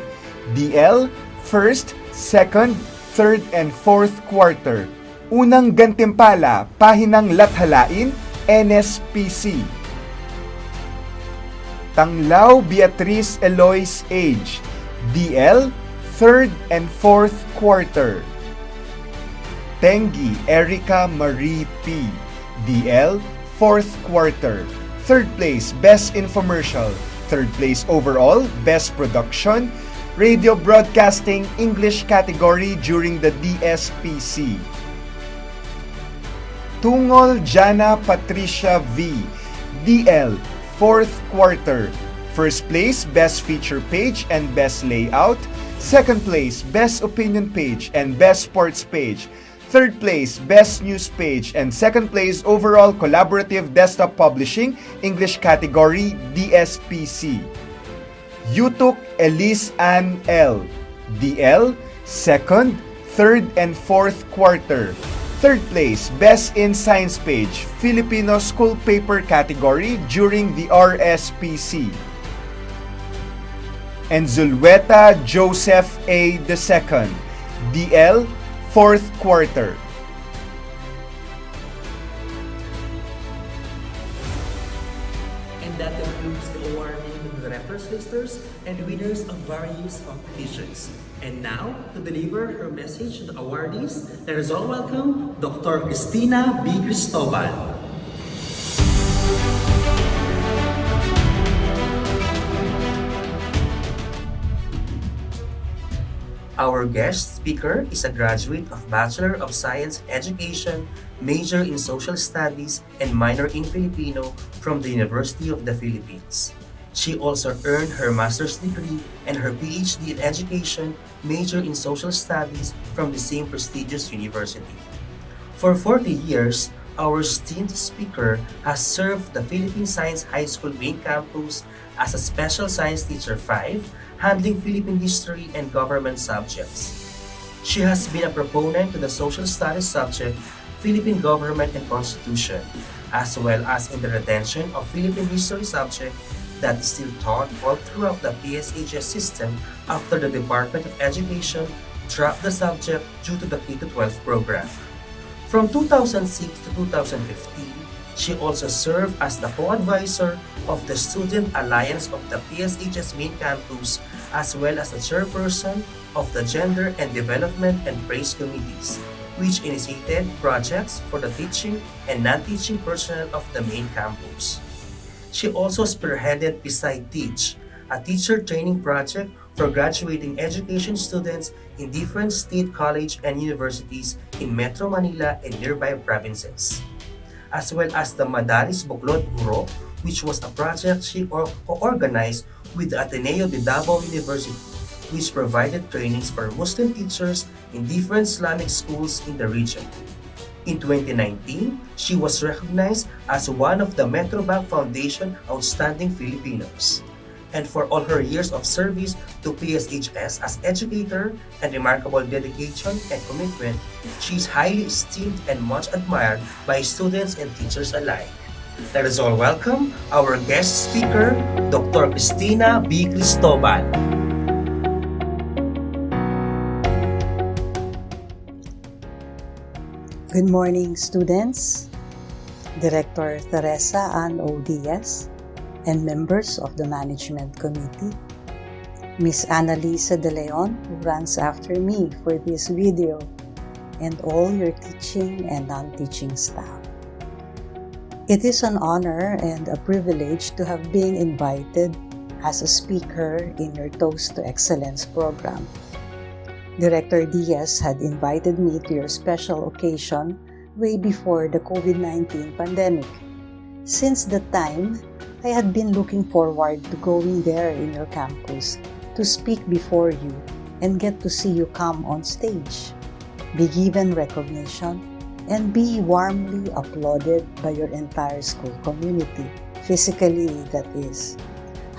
DL, first, second, third, and fourth quarter. Unang gantimpala, pahinang lathalain, NSPC. Tanglao Beatriz Eloise Age, DL, third and fourth quarter. Tengi Erica Marie P, DL, fourth quarter. Third place, Best Infomercial. Third place overall, Best Production, Radio Broadcasting English category during the DSPC. Tungol Jana Patricia V, DL, fourth quarter. First place, Best Feature Page and Best Layout. Second place, Best Opinion Page and Best Sports Page. Third place, Best News Page. And second place, Overall Collaborative Desktop Publishing, English category, DSPC. Yutuk Elise Ann L, DL, second, third, and fourth quarter. Third place, Best in Science Page, Filipino School Paper category during the RSPC. And Zulweta Joseph A. II, DL, fourth quarter. And that concludes the awarding to the directors, listers, and winners of various competitions. And now, to deliver her message to the awardees, let us all welcome Dr. Cristina B Cristobal. Our guest speaker is a graduate of Bachelor of Science Education, major in Social Studies, and minor in Filipino from the University of the Philippines. She also earned her master's degree and her PhD in Education, major in Social Studies from the same prestigious university. For 40 years, our esteemed speaker has served the Philippine Science High School main campus as a Special Science Teacher 5, handling Philippine history and government subjects. She has been a proponent to the Social Studies subject, Philippine Government and Constitution, as well as in the retention of Philippine history subject that is still taught all throughout the PSHS system after the Department of Education dropped the subject due to the K-12 program. From 2006 to 2015, she also served as the co-advisor of the Student Alliance of the PSHS main campus, as well as the chairperson of the Gender and Development and Praise Committees, which initiated projects for the teaching and non-teaching personnel of the main campus. She also spearheaded Pisay Teach, a teacher training project for graduating education students in different state college and universities in Metro Manila and nearby provinces, as well as the Madaris Buklod Guro, which was a project she co-organized with the Ateneo de Davao University, which provided trainings for Muslim teachers in different Islamic schools in the region. In 2019, she was recognized as one of the Metrobank Foundation Outstanding Filipinos. And for all her years of service to PSHS as educator and remarkable dedication and commitment, she is highly esteemed and much admired by students and teachers alike. Let us all welcome our guest speaker, Dr. Cristina B Cristobal. Good morning, students, Director Teresa Ann O. Diaz, and members of the Management Committee, Miss Annalisa De Leon, who runs after me for this video, and all your teaching and non-teaching staff. It is an honor and a privilege to have been invited as a speaker in your Toast to Excellence program. Director Diaz had invited me to your special occasion way before the COVID-19 pandemic. Since that time, I had been looking forward to going there in your campus to speak before you and get to see you come on stage, be given recognition, and be warmly applauded by your entire school community, physically that is.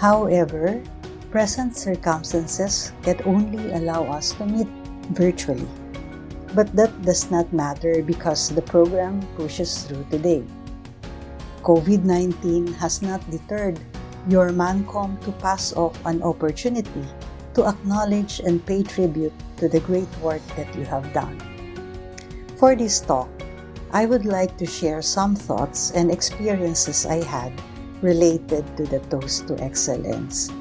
However, present circumstances can only allow us to meet virtually. But that does not matter because the program pushes through today. COVID-19 has not deterred your MANCOM to pass off an opportunity to acknowledge and pay tribute to the great work that you have done. For this talk, I would like to share some thoughts and experiences I had related to the Toast to Excellence.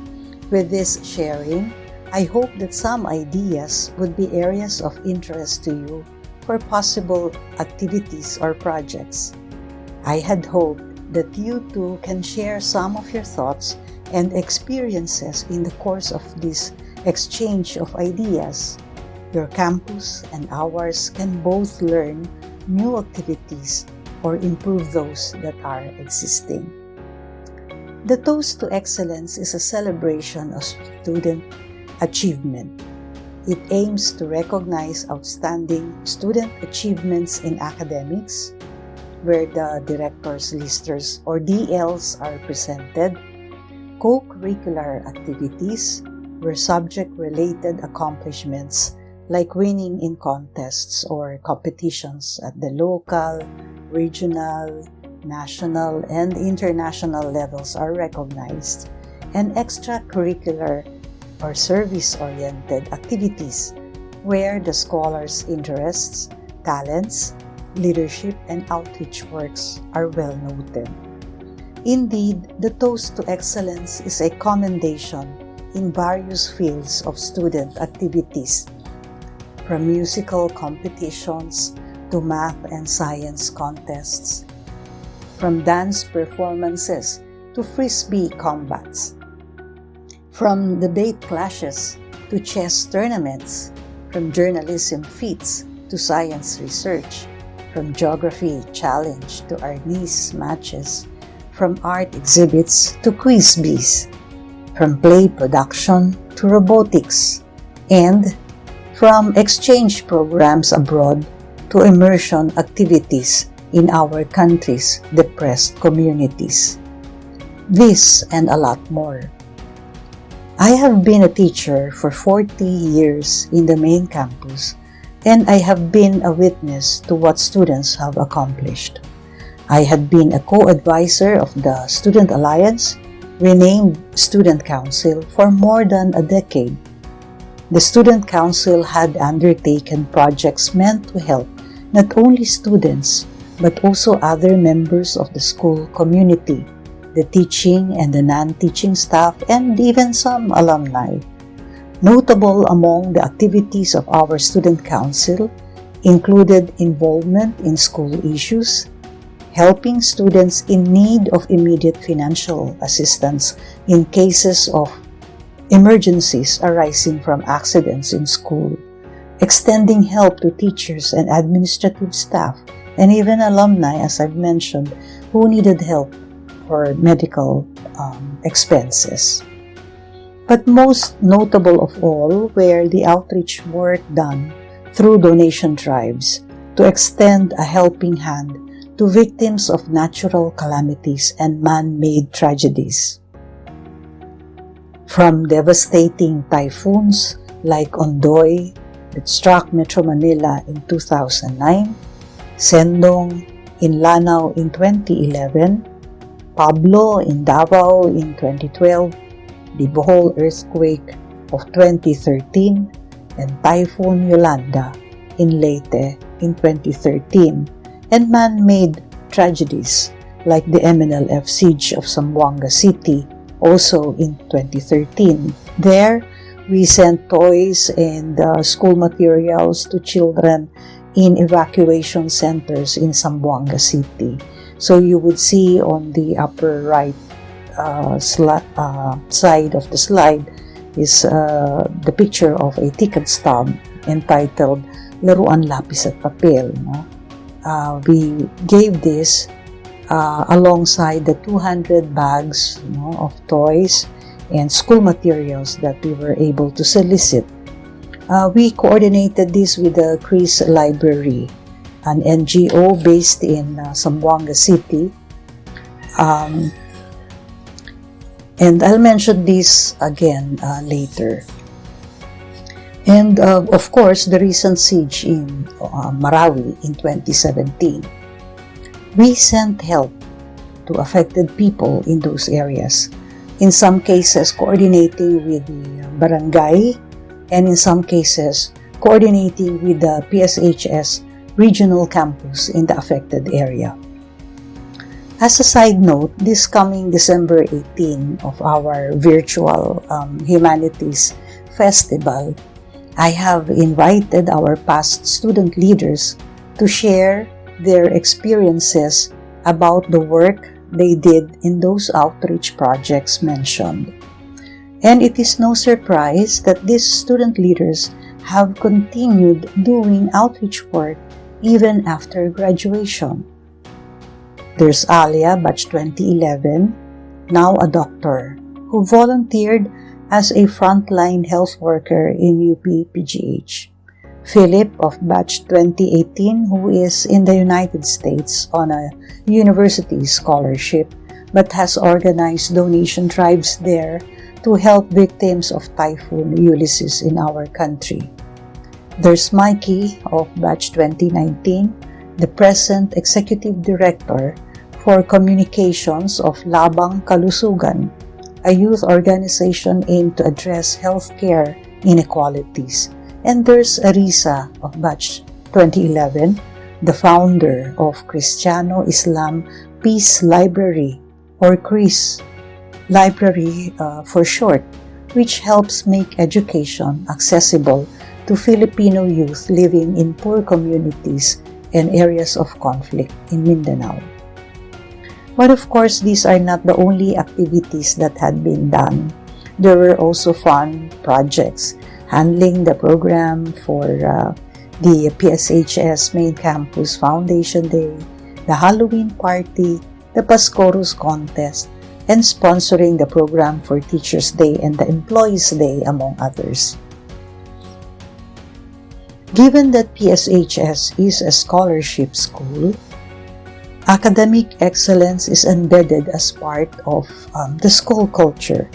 With this sharing, I hope that some ideas would be areas of interest to you for possible activities or projects. I had hoped that you too can share some of your thoughts and experiences in the course of this exchange of ideas. Your campus and ours can both learn new activities or improve those that are existing. The Toast to Excellence is a celebration of student achievement. It aims to recognize outstanding student achievements in academics, where the directors, listers, or DLs are presented, co-curricular activities, where subject-related accomplishments like winning in contests or competitions at the local, regional, national, and international levels are recognized, and extracurricular or service-oriented activities, where the scholars' interests, talents, leadership, and outreach works are well noted. Indeed, the Toast to Excellence is a commendation in various fields of student activities, from musical competitions to math and science contests, from dance performances to frisbee combats, from debate clashes to chess tournaments, from journalism feats to science research, from geography challenge to Arnis matches, from art exhibits to quiz bees, from play production to robotics, and from exchange programs abroad to immersion activities in our country's depressed communities. This and a lot more. I have been a teacher for 40 years in the main campus, and I have been a witness to what students have accomplished. I had been a co-advisor of the Student Alliance, renamed Student Council, for more than a decade. The Student Council had undertaken projects meant to help not only students, but also other members of the school community, the teaching and the non-teaching staff, and even some alumni. Notable among the activities of our Student Council included involvement in school issues, helping students in need of immediate financial assistance in cases of emergencies arising from accidents in school, extending help to teachers and administrative staff, and even alumni, as I've mentioned, who needed help for medical expenses. But most notable of all were the outreach work done through donation drives to extend a helping hand to victims of natural calamities and man-made tragedies. From devastating typhoons like Ondoy that struck Metro Manila in 2009, Sendong in Lanao in 2011, Pablo in Davao in 2012, the Bohol earthquake of 2013, and Typhoon Yolanda in Leyte in 2013 and man-made tragedies like the MNLF siege of Zamboanga City, also in 2013. There, we sent toys and school materials to children in evacuation centers in Zamboanga City. So you would see on the upper right side of the slide is the picture of a ticket stub entitled Laruan Lapis at Papel. No? We gave this alongside the 200 bags of toys and school materials that we were able to solicit. We coordinated this with the Chris Library, an NGO based in Zamboanga City. And I'll mention this again later. And of course, the recent siege in Marawi in 2017. We sent help to affected people in those areas, in some cases coordinating with the barangay, and in some cases coordinating with the PSHS regional campus in the affected area. As a side note, this coming December 18 of our virtual Humanities Festival, I have invited our past student leaders to share their experiences about the work they did in those outreach projects mentioned. And it is no surprise that these student leaders have continued doing outreach work even after graduation. There's Alia, batch 2011, now a doctor, who volunteered as a frontline health worker in UP PGH. Philip of batch 2018, who is in the United States on a university scholarship but has organized donation drives there to help victims of Typhoon Ulysses in our country. There's Mikey of batch 2019, the present Executive Director for Communications of Labang Kalusugan, a youth organization aimed to address healthcare inequalities. And there's Arisa of batch 2011, the founder of Cristiano Islam Peace Library, or CRIS Library for short, which helps make education accessible to Filipino youth living in poor communities and areas of conflict in Mindanao. But of course, these are not the only activities that had been done. There were also fun projects handling the program for the PSHS Main Campus Foundation Day, the Halloween party, the Pascorus contest, and sponsoring the program for Teachers' Day and the Employees' Day, among others. Given that PSHS is a scholarship school, academic excellence is embedded as part of the school culture.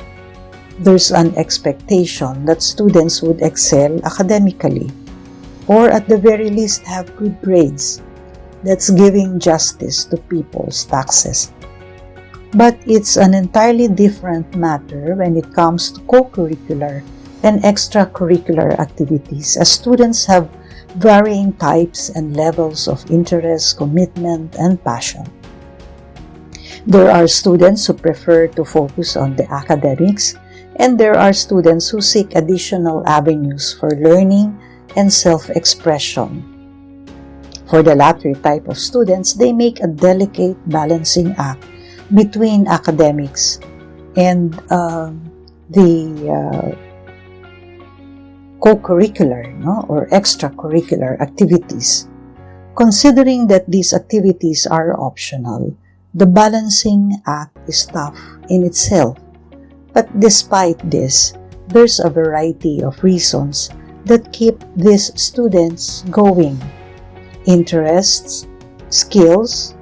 There's an expectation that students would excel academically, or at the very least have good grades. That's giving justice to people's taxes. But it's an entirely different matter when it comes to co-curricular and extracurricular activities, as students have varying types and levels of interest, commitment, and passion. There are students who prefer to focus on the academics, and there are students who seek additional avenues for learning and self-expression. For the latter type of students, they make a delicate balancing act between academics and the co-curricular or extracurricular activities. Considering that these activities are optional, the balancing act is tough in itself. But despite this, there's a variety of reasons that keep these students going. Interests, skills,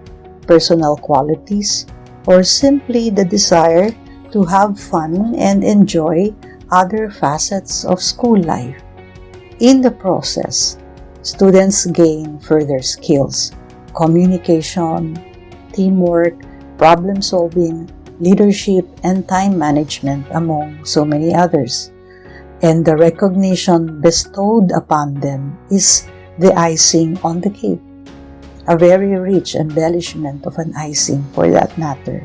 personal qualities, or simply the desire to have fun and enjoy other facets of school life. In the process, students gain further skills, communication, teamwork, problem solving, leadership, and time management, among so many others. And the recognition bestowed upon them is the icing on the cake. A very rich embellishment of an icing for that matter.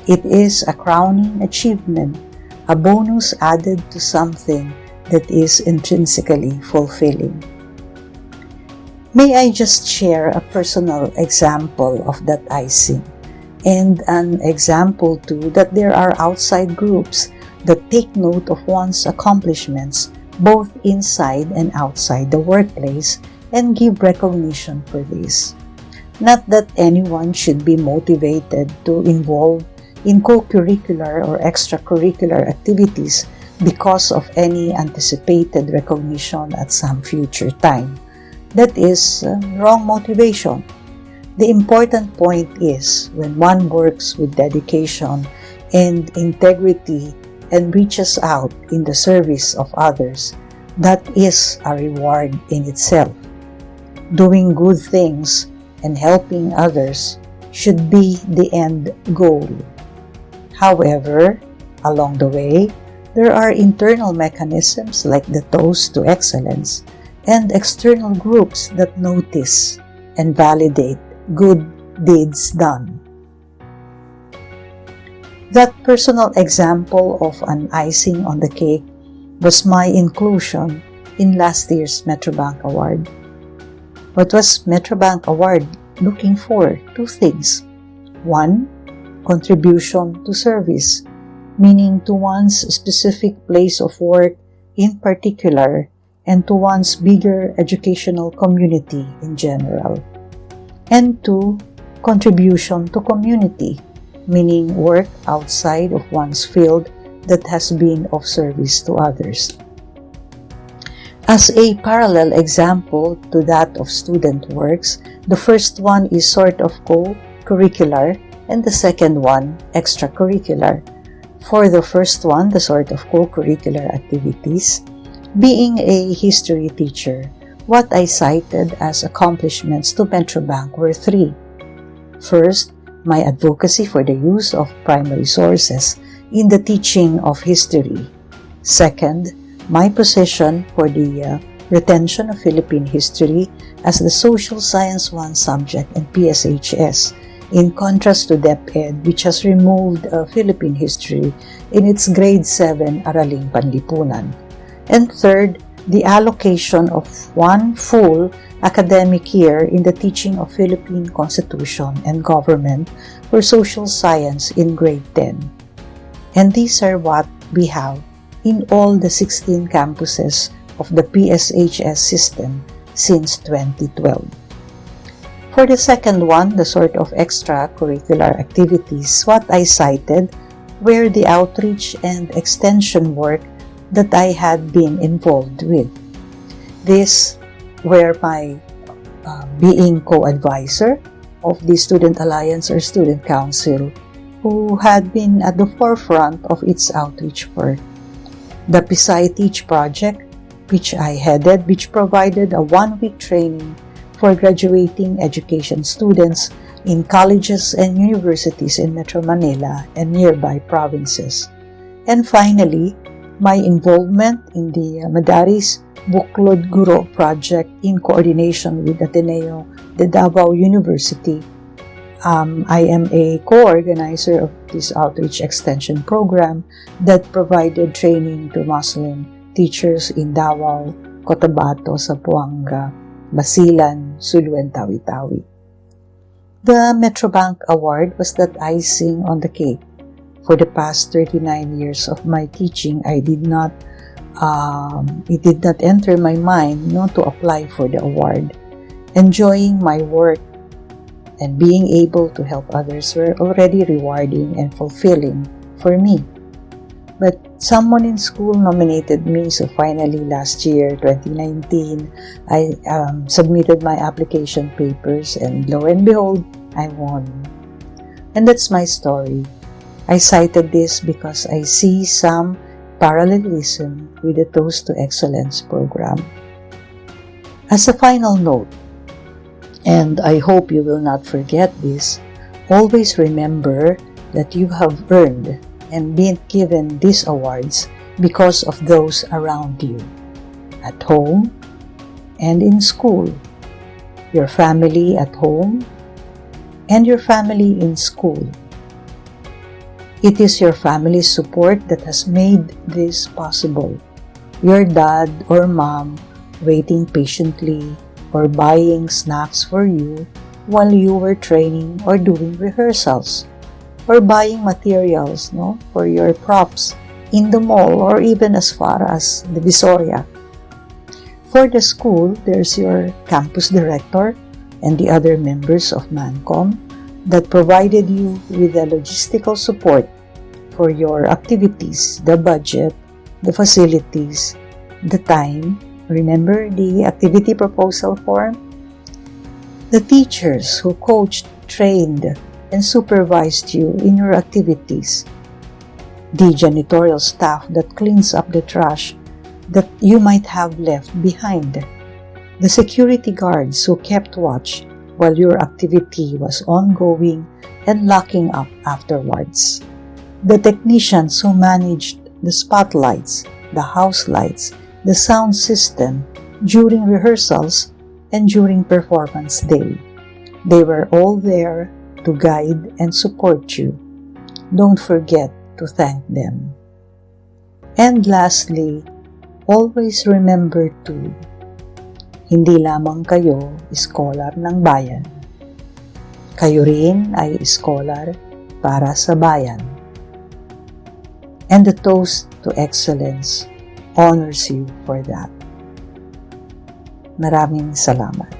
It is a crowning achievement, a bonus added to something that is intrinsically fulfilling. May I just share a personal example of that icing, and an example too that there are outside groups that take note of one's accomplishments both inside and outside the workplace and give recognition for this. Not that anyone should be motivated to involve in co-curricular or extracurricular activities because of any anticipated recognition at some future time. That is wrong motivation. The important point is when one works with dedication and integrity and reaches out in the service of others, that is a reward in itself. Doing good things and helping others should be the end goal. However, along the way, there are internal mechanisms like the Toast to Excellence and external groups that notice and validate good deeds done. That personal example of an icing on the cake was my inclusion in last year's Metrobank Award. What was Metrobank Award looking for? Two things. One, contribution to service, meaning to one's specific place of work in particular and to one's bigger educational community in general. And two, contribution to community, meaning work outside of one's field that has been of service to others. As a parallel example to that of student works, the first one is sort of co-curricular and the second one extracurricular. For the first one, the sort of co-curricular activities, being a history teacher, what I cited as accomplishments to Metrobank were three. First, my advocacy for the use of primary sources in the teaching of history. Second, my position for the retention of Philippine history as the Social Science 1 subject in PSHS, in contrast to DepEd, which has removed Philippine history in its grade 7 Araling Panlipunan. And third, the allocation of one full academic year in the teaching of Philippine Constitution and Government for Social Science in grade 10. And these are what we have in all the 16 campuses of the PSHS system since 2012. For the second one, the sort of extracurricular activities, what I cited were the outreach and extension work that I had been involved with. These were my being co-advisor of the Student Alliance or Student Council, who had been at the forefront of its outreach work. The Pisay Teach project, which I headed, which provided a one-week training for graduating education students in colleges and universities in Metro Manila and nearby provinces. And finally, my involvement in the Madaris Buklod Guro project in coordination with Ateneo de Davao University. I am a co-organizer of this outreach extension program that provided training to Muslim teachers in Davao, Cotabato, Zamboanga, Basilan, Sulu, and Tawi-Tawi. The Metrobank Award was that icing on the cake. For the past 39 years of my teaching, it did not enter my mind not to apply for the award. Enjoying my work and being able to help others were already rewarding and fulfilling for me. But someone in school nominated me, so finally last year, 2019, I submitted my application papers and lo and behold, I won. And that's my story. I cited this because I see some parallelism with the Toast to Excellence program. As a final note, and I hope you will not forget this, always remember that you have earned and been given these awards because of those around you, at home and in school, your family at home, and your family in school. It is your family's support that has made this possible. Your dad or mom waiting patiently or buying snacks for you while you were training or doing rehearsals, or buying materials for your props in the mall or even as far as the Visoria. For the school, there's your campus director and the other members of MANCOM that provided you with the logistical support for your activities, the budget, the facilities, the time. Remember the activity proposal form? The teachers who coached, trained, and supervised you in your activities. The janitorial staff that cleans up the trash that you might have left behind. The security guards who kept watch while your activity was ongoing and locking up afterwards. The technicians who managed the spotlights, the house lights, the sound system during rehearsals and during performance day. They were all there to guide and support you. Don't forget to thank them. And lastly, always remember to, hindi lamang kayo scholar ng bayan. Kayo rin ay scholar para sa bayan. And the toast to excellence honors you for that. Maraming salamat.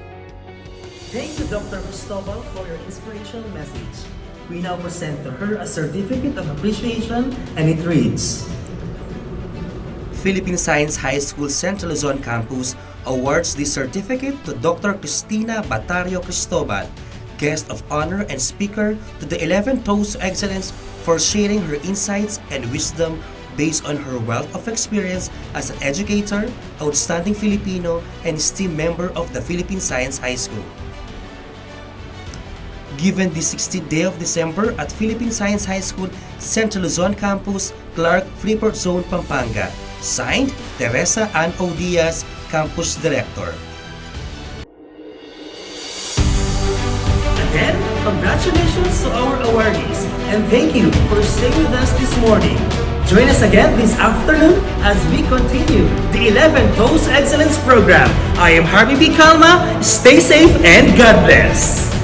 Thank you, Dr. Cristobal, for your inspirational message. We now present to her a certificate of appreciation, and it reads, Philippine Science High School Central Luzon Campus awards this certificate to Dr. Cristina B Cristobal, Guest of Honor and Speaker to the 11th Toast to Excellence for sharing her insights and wisdom based on her wealth of experience as an educator, outstanding Filipino, and esteemed member of the Philippine Science High School. Given the 16th day of December at Philippine Science High School, Central Luzon Campus, Clark, Freeport Zone, Pampanga. Signed, Teresa Ann O. Diaz, Campus Director. Again, congratulations to our awardees, and thank you for staying with us this morning. Join us again this afternoon as we continue the 11th Toast Excellence Program. I am Harvey B. Calma. Stay safe and God bless.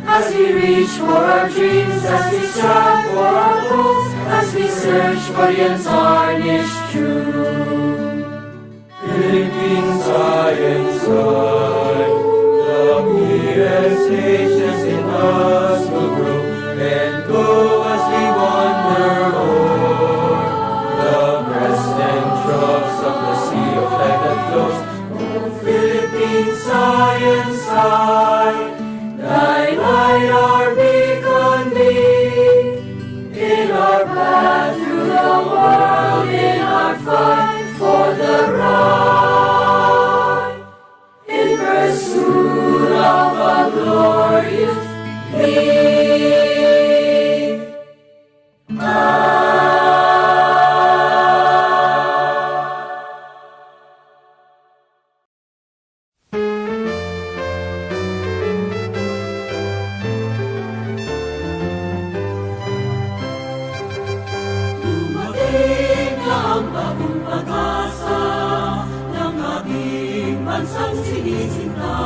As we reach for our dreams, as we strive for our goals, as we search for the untarnished truth. Philippine Science High, the PSHs in us will grow and go as we wander o'er the breast and troughs of the sea of life that flows. Oh, Philippine Science High, thy light our beacon be, in our path through the world, in our fight for the right, in pursuit of a glorious thee. Dumating na ang bagong pag-asa ng ating bansang sinisinta.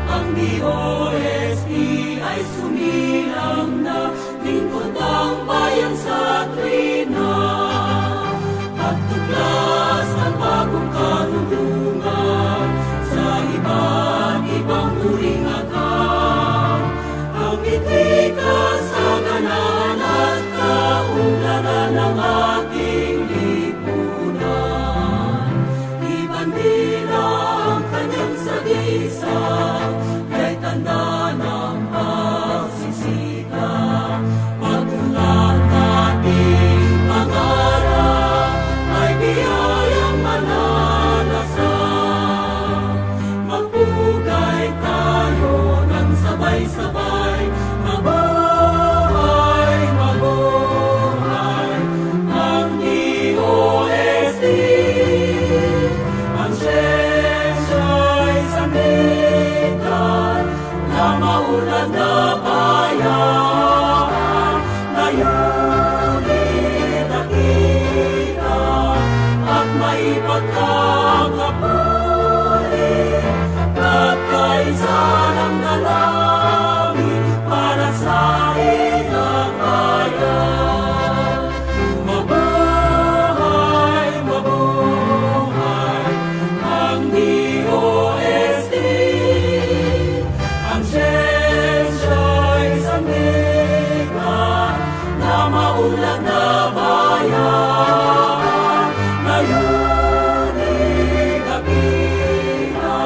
Ang ang DOST ay sumilang na, lingkod ang bayan sa tuwina. Pagtuklas ng bagong karunungan sa iba't ibang uring agam. Ang itika sa ganan at kaunlaran ng ating lipunan. Ibandila ang kanyang sagisag, kay tanda ng pagsisikap. Pagmulat nating pangarap ay biyayang malalasang. Magpugay tayo ng sabay-sabay, mabuhay, mabuhay ang DOST. Ang siyensya'y sandigan na maunlad na bayan, layunin nakita at maipagkakapuri at kaisa ng dalangin para sa ilang bayan. Mabuhay, mabuhay ang DOST. Ang siyensya'y sandigan na maunlad na bayan, layunin nakita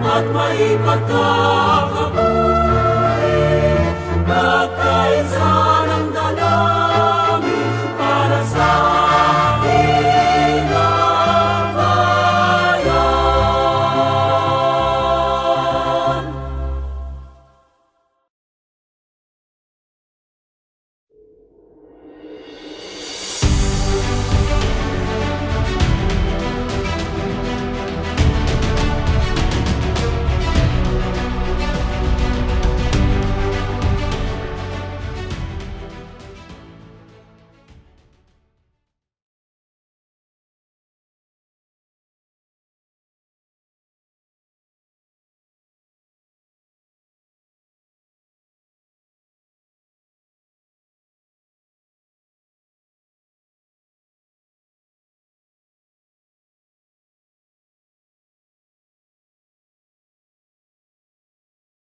at maipagkakapuri